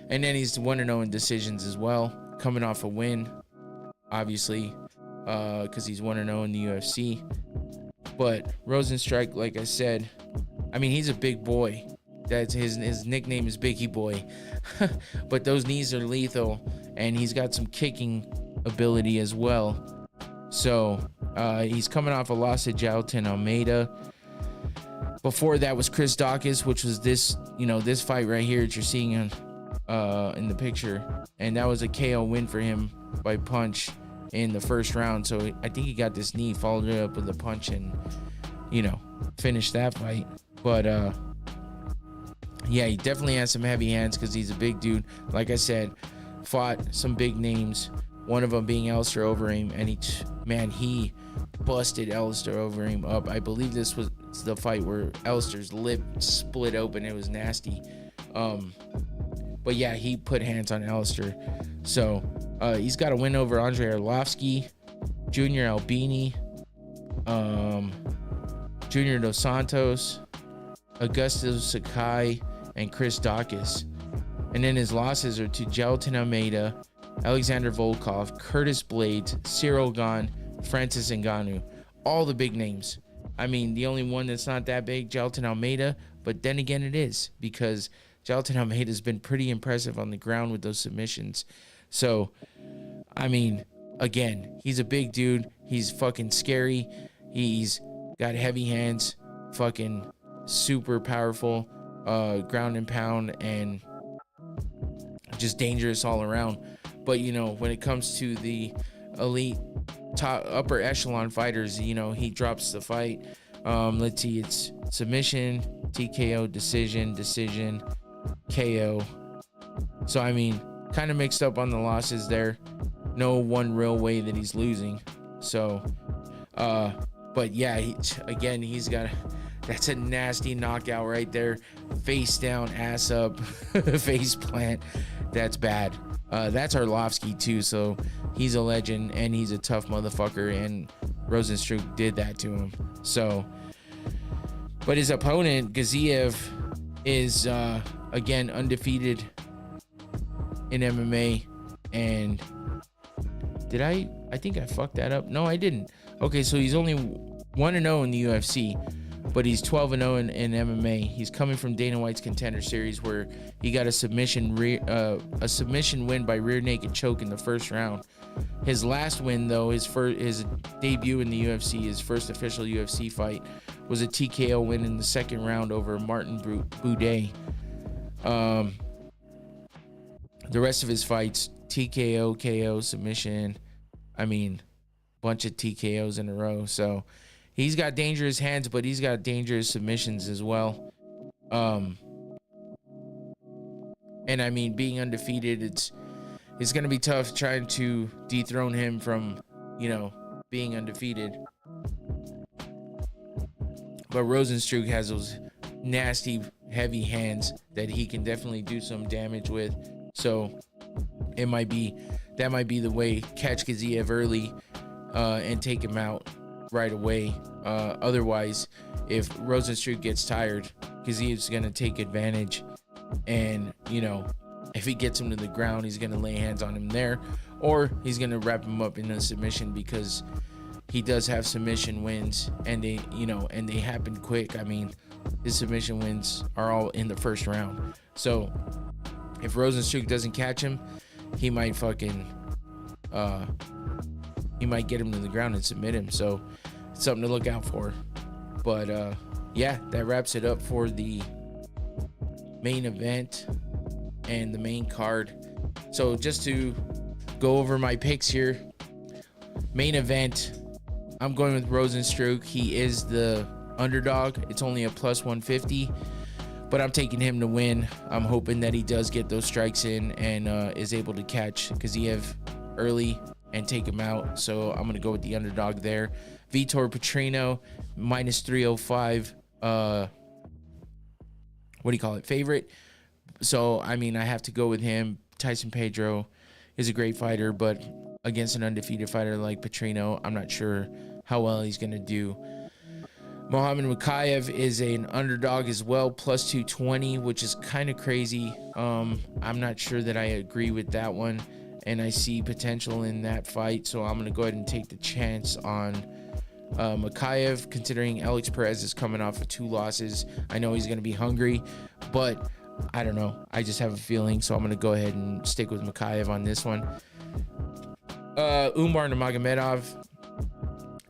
A: and then he's 1-0 in decisions as well, coming off a win, obviously, because he's 1-0 in the UFC. But Rozenstruik, like I said, I mean, he's a big boy. That's his nickname is Biggie Boy. But those knees are lethal, and he's got some kicking ability as well. So he's coming off a loss to Jailton Almeida. Before that was Chris Daukaus, which was this fight right here that you're seeing in the picture, and that was a KO win for him by punch in the first round. So I think he got this knee, followed it up with a punch, and finished that fight. But yeah, he definitely has some heavy hands because he's a big dude. Like I said, fought some big names, one of them being Alistair Overeem, and he busted Alistair Overeem up. I believe this was the fight where Alistair's lip split open. It was nasty. But yeah, he put hands on Alistair. So he's got a win over Andre Arlovsky, Junior Albini, Junior Dos Santos, Augusto Sakai, and Chris Dawkins. And then his losses are to Gelton Almeida, Alexander Volkov, Curtis Blades, Cyril Gane, Francis Ngannou. All the big names. I mean, the only one that's not that big, Gelton Almeida, but then again it is, because Gelton Almeida has been pretty impressive on the ground with those submissions. So, I mean, again, he's a big dude. He's fucking scary. He's got heavy hands, fucking super powerful, ground and pound, and just dangerous all around. But, when it comes to the elite top upper echelon fighters, he drops the fight. Let's see, it's submission, TKO, decision, KO. So, I mean, kind of mixed up on the losses there. No one real way that he's losing. So, but yeah, he's got, that's a nasty knockout right there. Face down, ass up, face plant. That's bad. That's Arlovsky too, so he's a legend and he's a tough motherfucker, and Rozenstruik did that to him. So, but his opponent, Gaziev, is again undefeated in MMA. And I think I fucked that up. No, I didn't. Okay, so he's only 1-0 in the UFC, but he's 12-0 in MMA. He's coming from Dana White's Contender Series, where he got a submission win by rear naked choke in the first round. His last win, though, his debut in the UFC, his first official UFC fight, was a TKO win in the second round over Martin Boudet. The rest of his fights, TKO, KO, submission. I mean, bunch of TKOs in a row. So he's got dangerous hands, but he's got dangerous submissions as well. And I mean, being undefeated, it's going to be tough trying to dethrone him from, being undefeated. But Rozenstruik has those nasty, heavy hands that he can definitely do some damage with. So that might be the way. Catch Gaziev early and take him out right away. Otherwise, if Rozenstruik gets tired, Gaziev's going to take advantage. And, if he gets him to the ground, he's going to lay hands on him there. Or he's going to wrap him up in a submission, because he does have submission wins. And they happen quick. I mean, his submission wins are all in the first round. So if Rozenstruik doesn't catch him, he might he might get him to the ground and submit him. So it's something to look out for. But yeah, that wraps it up for the main event and the main card. So just to go over my picks here, main event, I'm going with Rozenstruik. He is the underdog. It's only a plus 150, but I'm taking him to win. I'm hoping that he does get those strikes in and is able to catch Gaziev early and take him out. So I'm going to go with the underdog there. Vitor Petrino, minus 305. Favorite. So, I mean, I have to go with him. Tyson Pedro is a great fighter, but against an undefeated fighter like Petrino, I'm not sure how well he's going to do. Mohamed Mukayev is an underdog as well, plus 220, which is kind of crazy. I'm not sure that I agree with that one, and I see potential in that fight, so I'm going to go ahead and take the chance on Mukayev, considering Alex Perez is coming off of 2 losses. I know he's going to be hungry, but I don't know. I just have a feeling, so I'm going to go ahead and stick with Mukayev on this one. Umar Nurmagomedov,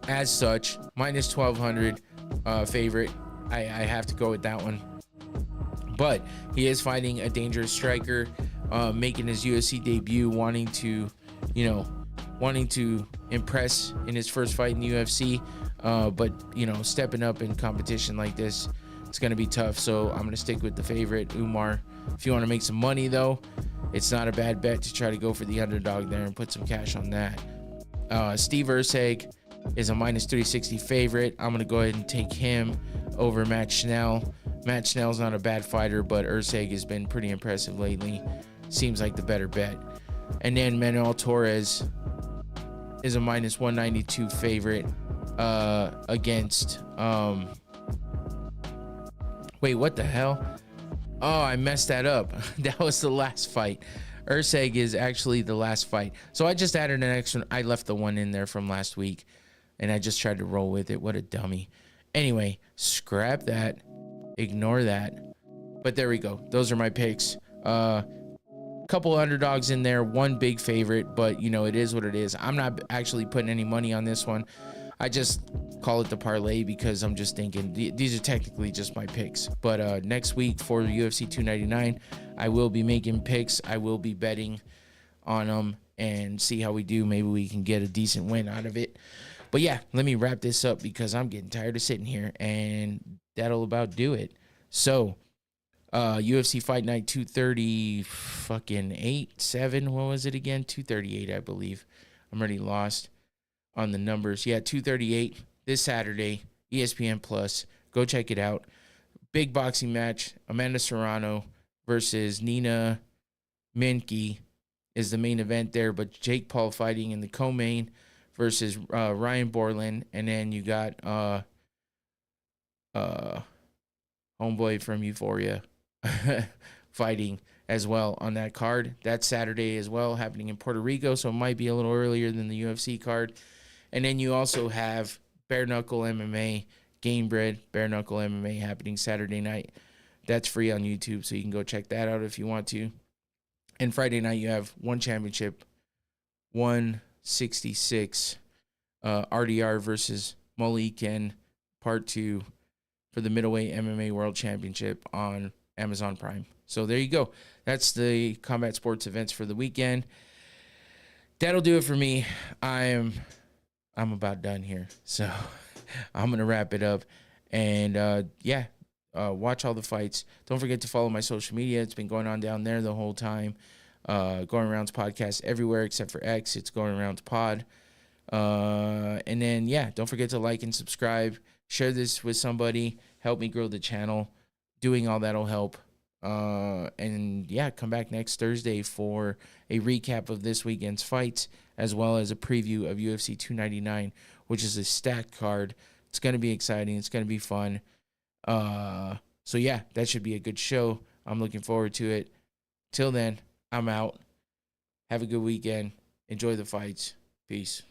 A: as such, minus 1,200 favorite. I have to go with that one. But he is fighting a dangerous striker, making his UFC debut, wanting to, wanting to impress in his first fight in the UFC. But, you know, stepping up in competition like this, it's going to be tough. So I'm going to stick with the favorite, Umar. If you want to make some money, though, it's not a bad bet to try to go for the underdog there and put some cash on that. Steve Erceg is a minus 360 favorite. I'm going to go ahead and take him over Matt Schnell. Matt Schnell's not a bad fighter, but Erceg has been pretty impressive lately. Seems like the better bet. And then Manuel Torres is a minus 192 favorite against... Wait, what the hell? Oh, I messed that up. That was the last fight. Erceg is actually the last fight. So I just added an extra. I left the one in there from last week, and I just tried to roll with it. What a dummy. Anyway, scrap that. Ignore that. But there we go. Those are my picks. Couple underdogs in there. One big favorite, but, you know, it is what it is. I'm not actually putting any money on this one. I just call it the parlay because I'm just thinking these are technically just my picks. But next week for UFC 299, I will be making picks. I will be betting on them and see how we do. Maybe we can get a decent win out of it. But yeah, let me wrap this up because I'm getting tired of sitting here, and that'll about do it. So UFC Fight Night 230 fucking 7, what was it again? 238, I believe. I'm already lost on the numbers. Yeah, 238 this Saturday, ESPN Plus. Go check it out. Big boxing match. Amanda Serrano versus Nina Menke is the main event there, but Jake Paul fighting in the co-main versus Ryan Borland. And then you got homeboy from Euphoria fighting as well on that card. That's Saturday as well, happening in Puerto Rico, so it might be a little earlier than the UFC card. And then you also have Bare Knuckle MMA, Gamebred Bare Knuckle MMA happening Saturday night. That's free on YouTube, so you can go check that out if you want to. And Friday night you have One Championship, 166, RDR versus Moliken, Part 2 for the Middleweight MMA World Championship on Amazon Prime. So there you go. That's the combat sports events for the weekend. That'll do it for me. I'm about done here. So I'm going to wrap it up. And watch all the fights. Don't forget to follow my social media. It's been going on down there the whole time. Going Around's podcast everywhere except for X. It's Going Around's pod. And then, don't forget to like and subscribe. Share this with somebody. Help me grow the channel. Doing all that will help. Come back next Thursday for a recap of this weekend's fights, as well as a preview of UFC 299, which is a stacked card. It's going to be exciting. It's going to be fun. That should be a good show. I'm looking forward to it. Till then, I'm out. Have a good weekend. Enjoy the fights. Peace.